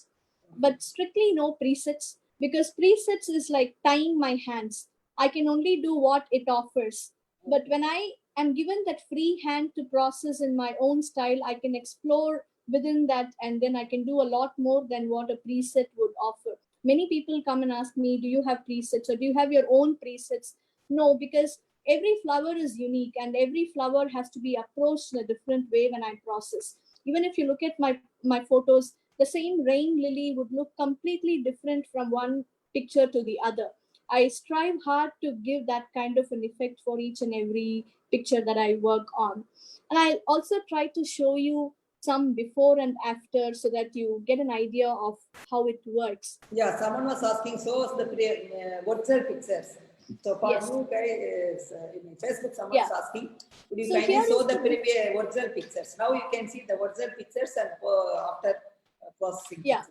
But strictly no presets, because presets is like tying my hands. I can only do what it offers. But when I am given that free hand to process in my own style, I can explore within that, and then I can do a lot more than what a preset would offer. Many people come and ask me, do you have presets or do you have your own presets? No, because every flower is unique and every flower has to be approached in a different way when I process. Even if you look at my photos, the same rain lily would look completely different from one picture to the other. I strive hard to give that kind of an effect for each and every picture that I work on. And I also try to show you some before and after so that you get an idea of how it works. Yeah, someone was asking, so was the original pictures. So for Yes. you guys, in Facebook, someone Yeah. was asking, could you So kindly here show is the the original pictures? Now you can see the original pictures and after processing. Yeah.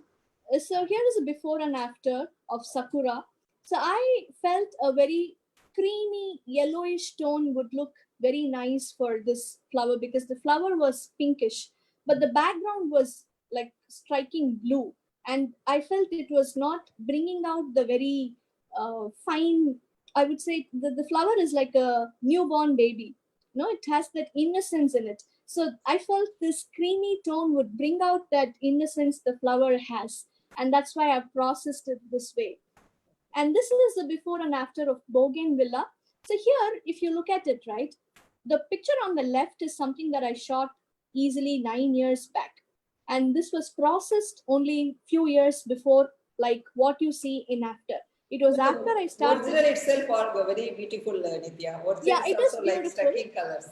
So here is a before and after of Sakura. So I felt a very creamy yellowish tone would look very nice for this flower because the flower was pinkish, but the background was like striking blue. And I felt it was not bringing out the very fine, I would say the flower is like a newborn baby. No, it has that innocence in it. So I felt this creamy tone would bring out that innocence the flower has. And that's why I've processed it this way. And this is the before and after of Bougainvillea. So here, if you look at it, right, the picture on the left is something that I shot easily 9 years back. And this was processed only few years before, like what you see in after. It was But after I the started. original itself are very beautiful, Nithya. Original Yeah, is it is also like beautiful. striking colors.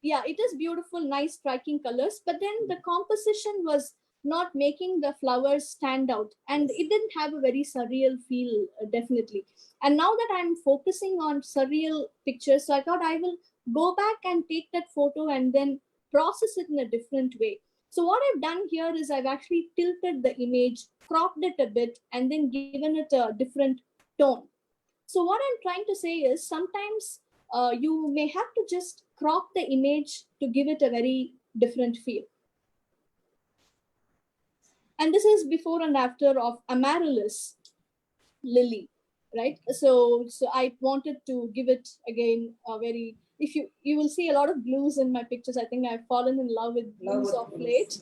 Yeah, it is beautiful, nice striking colors, but then the composition was not making the flowers stand out and it didn't have a very surreal feel, definitely. And now that I'm focusing on surreal pictures, so I thought I will go back and take that photo and then process it in a different way. So what I've done here is I've actually tilted the image, cropped it a bit, and then given it a different tone. So what I'm trying to say is sometimes you may have to just crop the image to give it a very different feel. And this is before and after of Amaryllis lily, right? So I wanted to give it again a very, if you will see a lot of blues in my pictures. I think I've fallen in love with blues of late.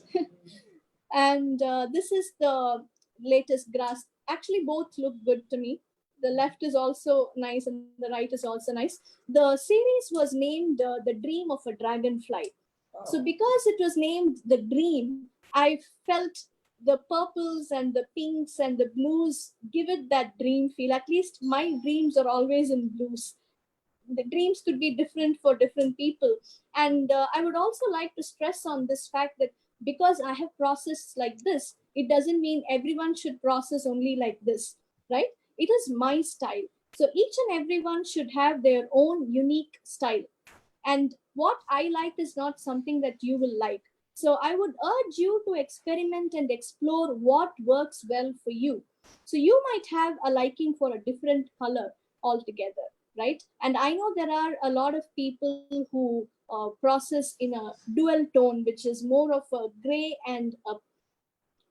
And this is the latest grass. Actually, both look good to me. The left is also nice and the right is also nice. The series was named The Dream of a Dragonfly. Oh. So because it was named The Dream, I felt the purples and the pinks and the blues give it that dream feel. At least my dreams are always in blues. The dreams could be different for different people. And I would also like to stress on this fact that because I have processed like this, it doesn't mean everyone should process only like this, right? It is my style. So each and everyone should have their own unique style. And what I like is not something that you will like. So I would urge you to experiment and explore what works well for you. So you might have a liking for a different color altogether, right? And I know there are a lot of people who process in a dual tone, which is more of a gray and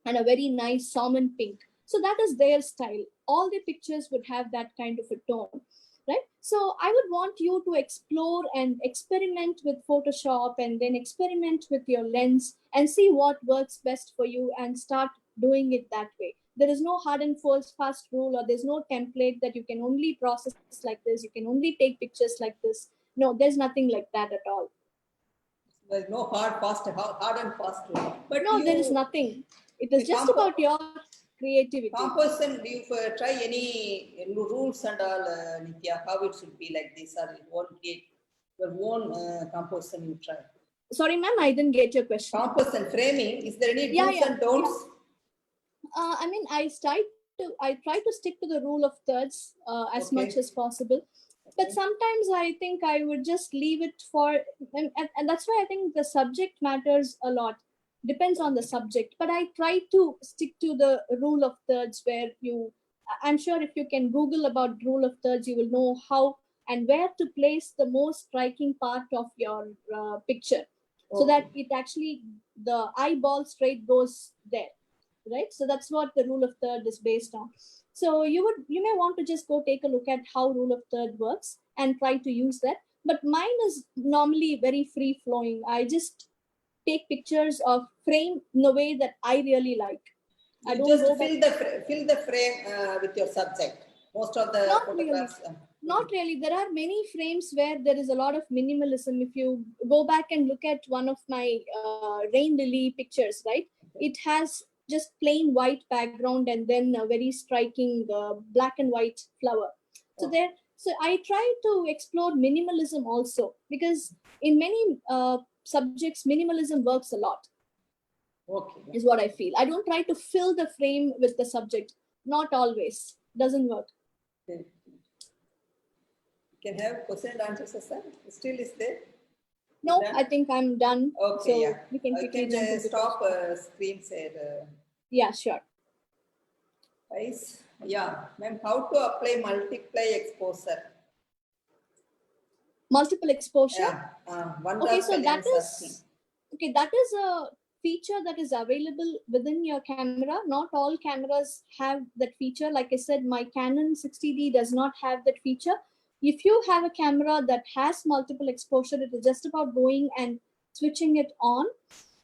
a very nice salmon pink. So that is their style. All the pictures would have that kind of a tone, right? So I would want you to explore and experiment with Photoshop and then experiment with your lens and see what works best for you and start doing it that way. There is no hard and fast rule, or there's no template that you can only process like this, you can only take pictures like this. No, there's nothing like that at all. There's no hard and fast rule. But No, there is nothing. It is just about your creativity. Composition, do you try any rules and all, Nithya, how it should be like this, or you won't create your own composition you try? Sorry, ma'am, I didn't get your question. Composition, framing, is there any do's and don'ts? I mean, I try to stick to the rule of thirds as much as possible. But sometimes I think I would just leave it for, and that's why I think the subject matters a lot. Depends on the subject. But I try to stick to the rule of thirds where I'm sure if you can Google about rule of thirds, you will know how and where to place the most striking part of your picture. So that it actually, the eyeball straight goes there, right? So that's what the rule of third is based on. So you may want to just go take a look at how rule of third works and try to use that. But mine is normally very free flowing. I just take pictures of frame in a way that I really like. I You don't just go fill the frame with your subject. Most of the Not photographs. Not really. There are many frames where there is a lot of minimalism. If you go back and look at one of my rain lily pictures, right? It has just plain white background and then a very striking black and white flower. So I try to explore minimalism also, because in many subjects, minimalism works a lot. Okay. Is what I feel. I don't try to fill the frame with the subject. Not always. Doesn't work. Okay. Can have question and answers, sir? Still is there? No, Done? I think I'm done. Okay, So yeah. we can I quickly can jump into stop questions. screen share. Yeah, sure. Guys, yeah, ma'am, how to apply multiply exposure? Multiple exposure. Yeah, one Okay, graph so that is asking. is that is a feature that is available within your camera. Not all cameras have that feature. Like I said, my Canon 60D does not have that feature. If you have a camera that has multiple exposure, it is just about going and switching it on.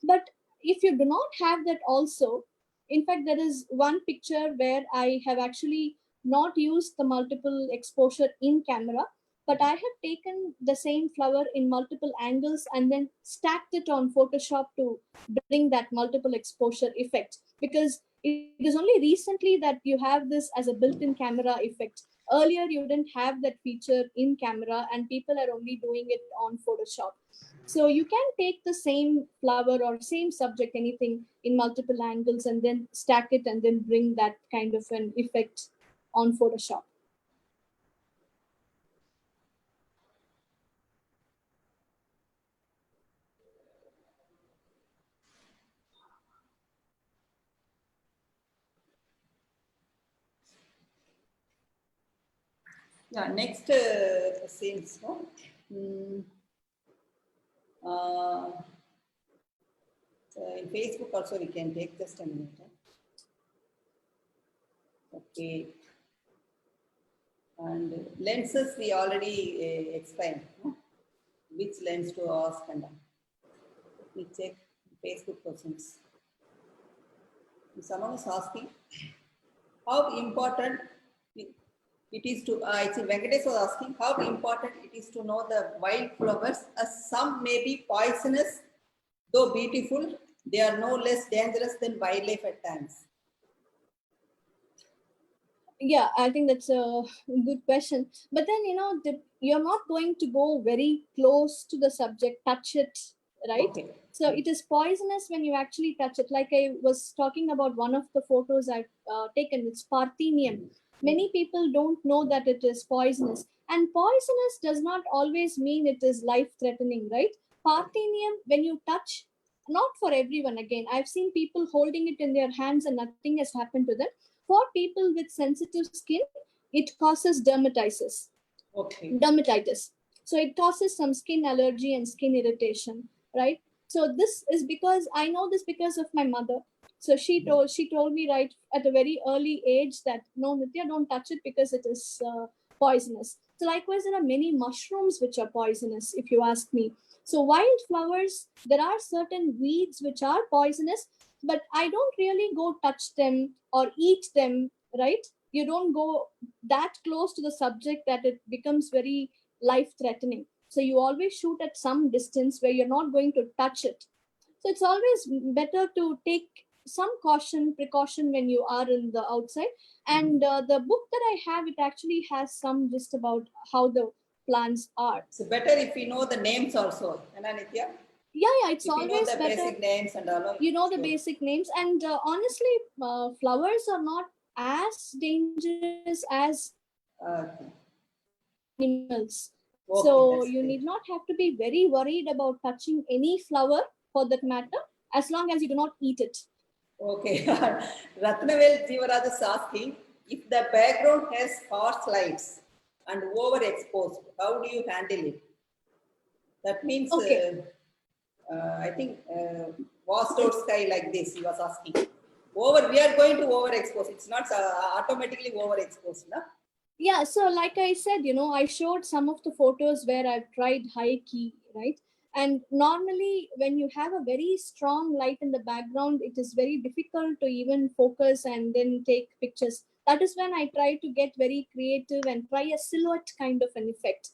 But if you do not have that also, in fact, there is one picture where I have actually not used the multiple exposure in camera, but I have taken the same flower in multiple angles and then stacked it on Photoshop to bring that multiple exposure effect. Because it is only recently that you have this as a built-in camera effect. Earlier, you didn't have that feature in camera and people are only doing it on Photoshop. So you can take the same flower or same subject, anything, in multiple angles and then stack it and then bring that kind of an effect on Photoshop. Yeah, next scenes. No? So in Facebook also we can take just a minute. Okay. And lenses we already explained. No? Which lens to ask and we check Facebook questions. Someone is asking how important it is to, I think Venkatesh was asking how important it is to know the wild flowers, as some may be poisonous, though beautiful, they are no less dangerous than wildlife at times. Yeah, I think that's a good question. But then, you're not going to go very close to the subject, touch it, right? Okay. So it is poisonous when you actually touch it. Like I was talking about one of the photos I've taken, it's Parthenium. Many people don't know that it is poisonous. And poisonous does not always mean it is life-threatening, right? Parthenium, when you touch, not for everyone, again, I've seen people holding it in their hands and nothing has happened to them. For people with sensitive skin, it causes dermatitis. Okay. Dermatitis. So it causes some skin allergy and skin irritation, right? So this is because I know this because of my mother. So she told me right at a very early age that no, Nithya, don't touch it because it is poisonous. So likewise, there are many mushrooms which are poisonous, if you ask me. So wildflowers, there are certain weeds which are poisonous, but I don't really go touch them or eat them, right? You don't go that close to the subject that it becomes very life-threatening. So you always shoot at some distance where you're not going to touch it. So it's always better to take some precaution when you are in the outside. And the book that I have, it actually has some just about how the plants are. So better if we know the names also, Nithya? Yeah, it's if always you know the better. basic names and all. You know the basic names, and honestly, flowers are not as dangerous as animals. Okay, So that's you great. need not have to be very worried about touching any flower for that matter, as long as you do not eat it. Okay. Ratnavel Jivaraj is asking if the background has harsh lights and overexposed, how do you handle it? That means, Okay. I think, vast out sky like this, he was asking. We are going to overexpose. It's not automatically overexposed, no? Yeah, so like I said, I showed some of the photos where I've tried high key, right? And normally when you have a very strong light in the background, it is very difficult to even focus and then take pictures. That is when I try to get very creative and try a silhouette kind of an effect,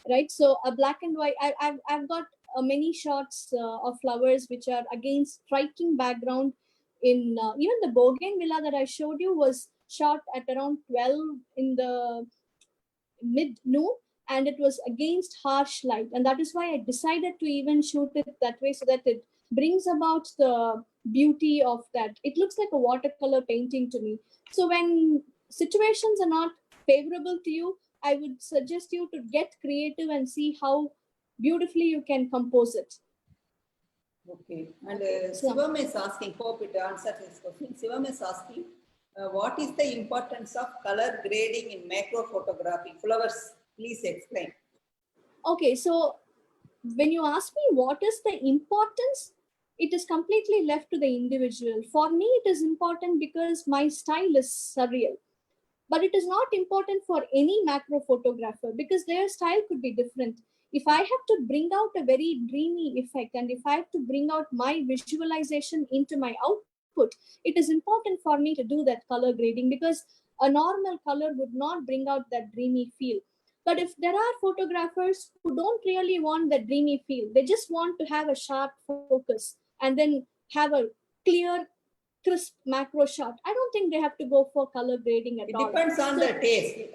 right? So a black and white, I've got many shots of flowers which are against striking background. In even the bougainvillea that I showed you was shot at around 12 in the mid noon, and it was against harsh light, and that is why I decided to even shoot it that way, so that it brings about the beauty of that. It looks like a watercolor painting to me. So when situations are not favorable to you, I would suggest you to get creative and see how beautifully you can compose it. Okay. And So Shivam is asking, hope it answers his question. Shivam is asking, what is the importance of color grading in macro photography? Flowers, please explain. okay, so when you ask me what is the importance, it is completely left to the individual. For me, it is important because my style is surreal. But it is not important for any macro photographer because their style could be different. If I have to bring out a very dreamy effect and if I have to bring out my visualization into my output, it is important for me to do that color grading because a normal color would not bring out that dreamy feel. But if there are photographers who don't really want that dreamy feel, they just want to have a sharp focus and then have a clear, crisp macro shot. I don't think they have to go for color grading at It all. depends on So, the taste. It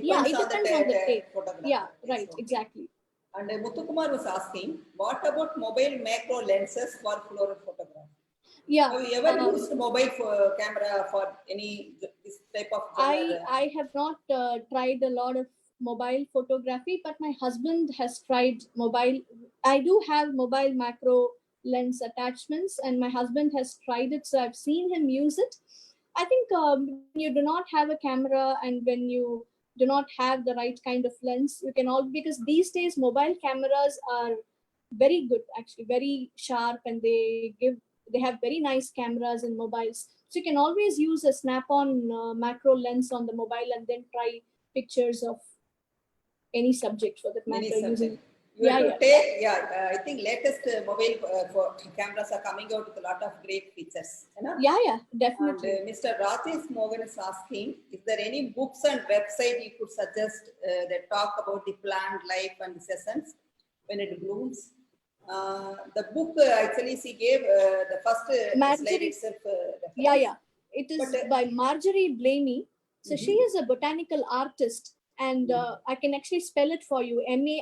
yeah, depends it on depends on the taste. photographer. Yeah, Yes, right, okay. exactly. And Muthukumar was asking, what about mobile macro lenses for floral photography? Yeah. Have you ever used mobile camera for any this type of genre? I have not tried a lot of mobile photography, but my husband has tried mobile. I do have mobile macro lens attachments, and my husband has tried it, so I've seen him use it. I think when you do not have a camera and when you do not have the right kind of lens, you can all, because these days mobile cameras are very good, actually very sharp, and they have very nice cameras in mobiles. So you can always use a snap-on macro lens on the mobile and then try pictures of any subject for that Any matter using. subject. You Yeah, have to yeah, take, I think latest mobile for cameras are coming out with a lot of great features. You know? yeah, And definitely. Mr. Rajesh Mogan is asking, is there any books and website you could suggest that talk about the plant life and the seasons when it blooms? The book actually she gave the first slide Marjorie, itself. yeah. It is But, by Marjorie Blamey. So she is a botanical artist, and I can actually spell it for you: MarjorieBlamey.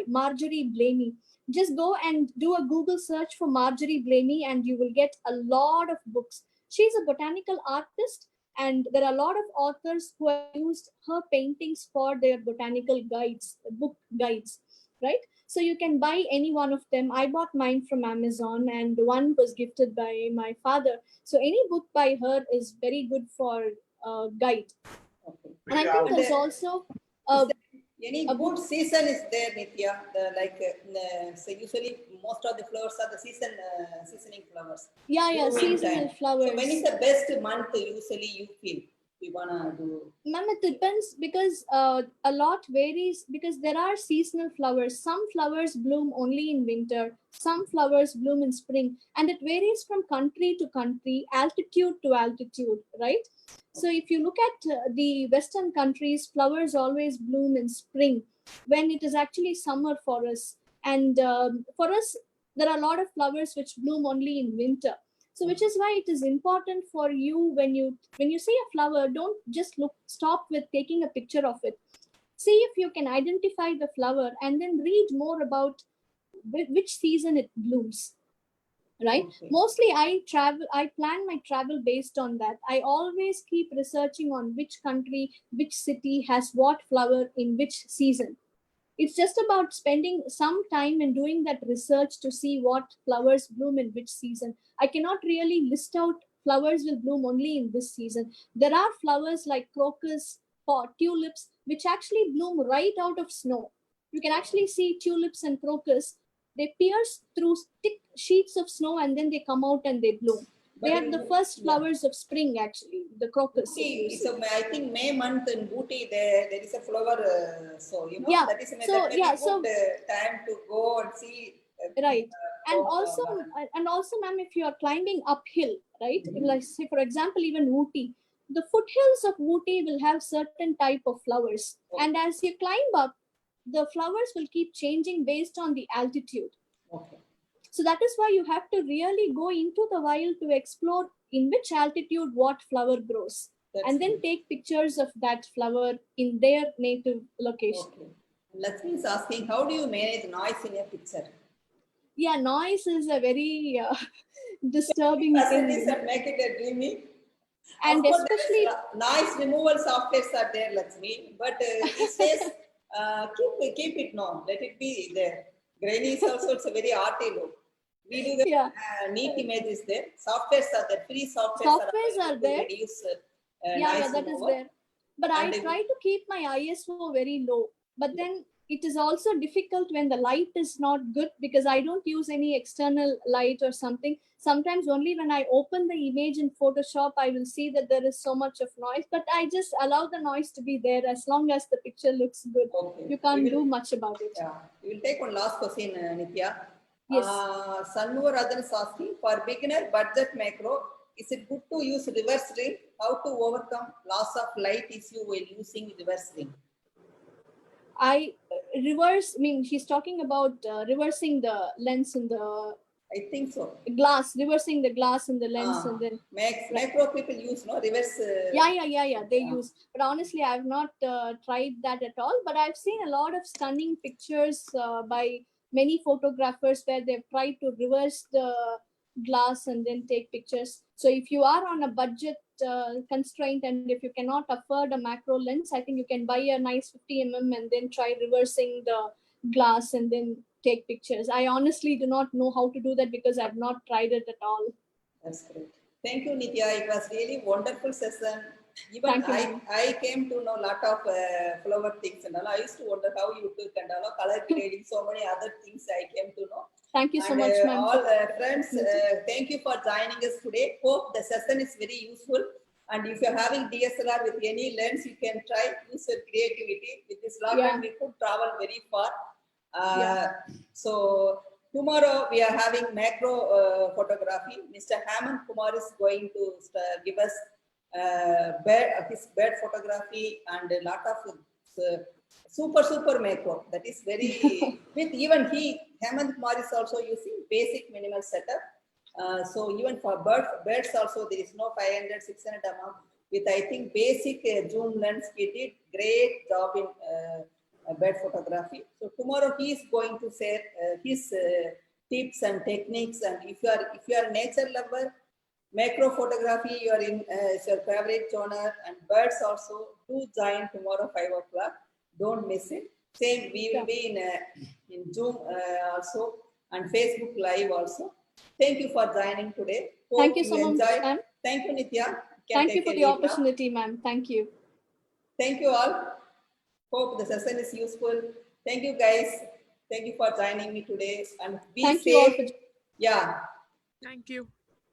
Marjorie Blamey. Just go and do a Google search for Marjorie Blamey, and you will get a lot of books. She's a botanical artist, and there are a lot of authors who have used her paintings for their botanical guides, book guides, right? So you can buy any one of them. I bought mine from Amazon, and one was gifted by my father. So any book by her is very good for guide. okay. And I think there's also Any a good book. season is there, Nithya? So usually most of the flowers are the seasoning flowers. Yeah, Blooming seasonal time. flowers. So when is the best month usually you feel we wanna do? Ma'am, it depends because a lot varies because there are seasonal flowers. Some flowers bloom only in winter, some flowers bloom in spring, and it varies from country to country, altitude to altitude, right? So if you look at the Western countries, flowers always bloom in spring when it is actually summer for us. And for us, there are a lot of flowers which bloom only in winter. So which is why it is important for you when you see a flower, don't just stop with taking a picture of it. See if you can identify the flower and then read more about which season it blooms, right? Okay. Mostly I plan my travel based on that. I always keep researching on which country, which city has what flower in which season. It's just about spending some time and doing that research to see what flowers bloom in which season. I cannot really list out flowers will bloom only in this season. There are flowers like crocus or tulips which actually bloom right out of snow. You can actually see tulips and crocus. They pierce through thick sheets of snow and then they come out and they bloom. They But are in the Boo- first yeah. flowers of spring, actually, the crocus. if you Booty, see. so I think May month in Booty there is a flower. So Yeah. that is that So may yeah. be So good time to go and see. right. And Flower and also, ma'am, if you are climbing uphill, right? Mhm. Like say, for example, even Ooty, the foothills of Ooty will have certain type of flowers, Okay. and as you climb up, the flowers will keep changing based on the altitude. Okay. So that is why you have to really go into the wild to explore in which altitude what flower grows, That's and then good. take pictures of that flower in their native location. Okay. Lakshmi is asking, how do you manage noise in a picture? Yeah, noise is a very disturbing Facilities thing, and make it a dreamy. Of and course, especially noise removal softwares are there, Lakshmi. But he says, keep it no, let it be there. Grainy is also it's a very arty look. We do the yeah, neat images there. Softwares are there. Free softwares are softwares are available to there. reduce Yeah, noise that is removal. there. But I And try to keep my ISO very low. But then it is also difficult when the light is not good, because I don't use any external light or something. Sometimes only when I open the image in Photoshop, I will see that there is so much of noise. But I just allow the noise to be there as long as the picture looks good. okay. You can't do much about it. Yeah, we will take one last question, Nithya. Yes. Sanmur Radhan is asking, for beginner budget macro, is it good to use reverse ring? How to overcome loss of light issue while using reverse ring? I she's talking about reversing the lens in the I think so. glass, reversing the glass in the lens, and then Macro people use no reverse. yeah, they Yeah. use. But honestly, I've not tried that at all. But I've seen a lot of stunning pictures by many photographers where they've tried to reverse the glass and then take pictures. So if you are on a budget constraint, and if you cannot afford a macro lens, I think you can buy a nice 50 mm and then try reversing the glass and then take pictures. I honestly do not know how to do that because I've not tried it at all. That's great. Thank you, Nithya. It was really wonderful session. Even Thank you, ma'am. I came to know a lot of flower things and all. I used to wonder how you took and all, color grading, so many other things I came to know. Thank you so And much, ma'am. all friends, thank you for joining us today. Hope the session is very useful. And if you're having DSLR with any lens, you can try, use your creativity. With this lockdown, we could travel very far. So tomorrow we are having macro photography. Mr. Hamant Kumar is going to give us his bird photography and a lot of super macro. That is very with even Hamant Kumar is also using basic minimal setup. So even for birds also there is no 500, 600 amount. With I think basic zoom lens, he did great job in bird photography. So tomorrow he is going to share his tips and techniques. And if you are a nature lover, macro photography you are in is your favorite genre, and birds also, do join tomorrow 5 o'clock. Don't miss it. Same, we will be in Zoom also and Facebook Live also. Thank you for joining today. Hope Thank you so much, ma'am. Thank you, Nithya. Thank you for the opportunity, ma'am. Thank you. Thank you all. Hope the session is useful. Thank you, guys. Thank you for joining me today. And be Thank safe. you all for Yeah. Thank you.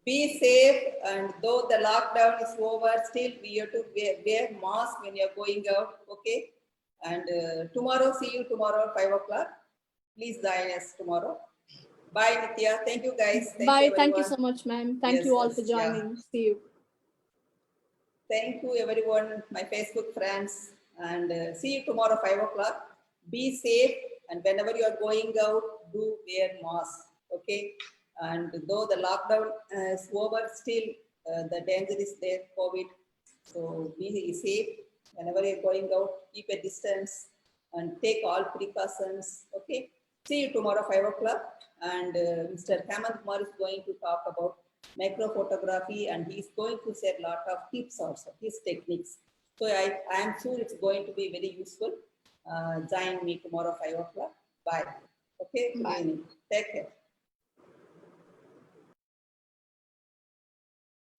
Be safe. And though the lockdown is over, still we have to wear mask when you're going out. Okay. And tomorrow, see you tomorrow 5 o'clock. Please join us tomorrow. Bye, Nithya. Thank you, guys. Bye. Thank you so much, ma'am. Thank you all for joining. Yeah. See you. Thank you, everyone, my Facebook friends. And see you tomorrow, 5 o'clock. Be safe. And whenever you are going out, do wear mask. Okay. And though the lockdown is over, still the danger is there, COVID. So be safe. Whenever you're going out, keep a distance and take all precautions. Okay. See you tomorrow, 5 o'clock. And Mr. Hamant Kumar is going to talk about macro photography, and he's going to share a lot of tips also, his techniques. So I am sure it's going to be very useful. Join me tomorrow, 5 o'clock. Bye. Okay. Good evening. Take care.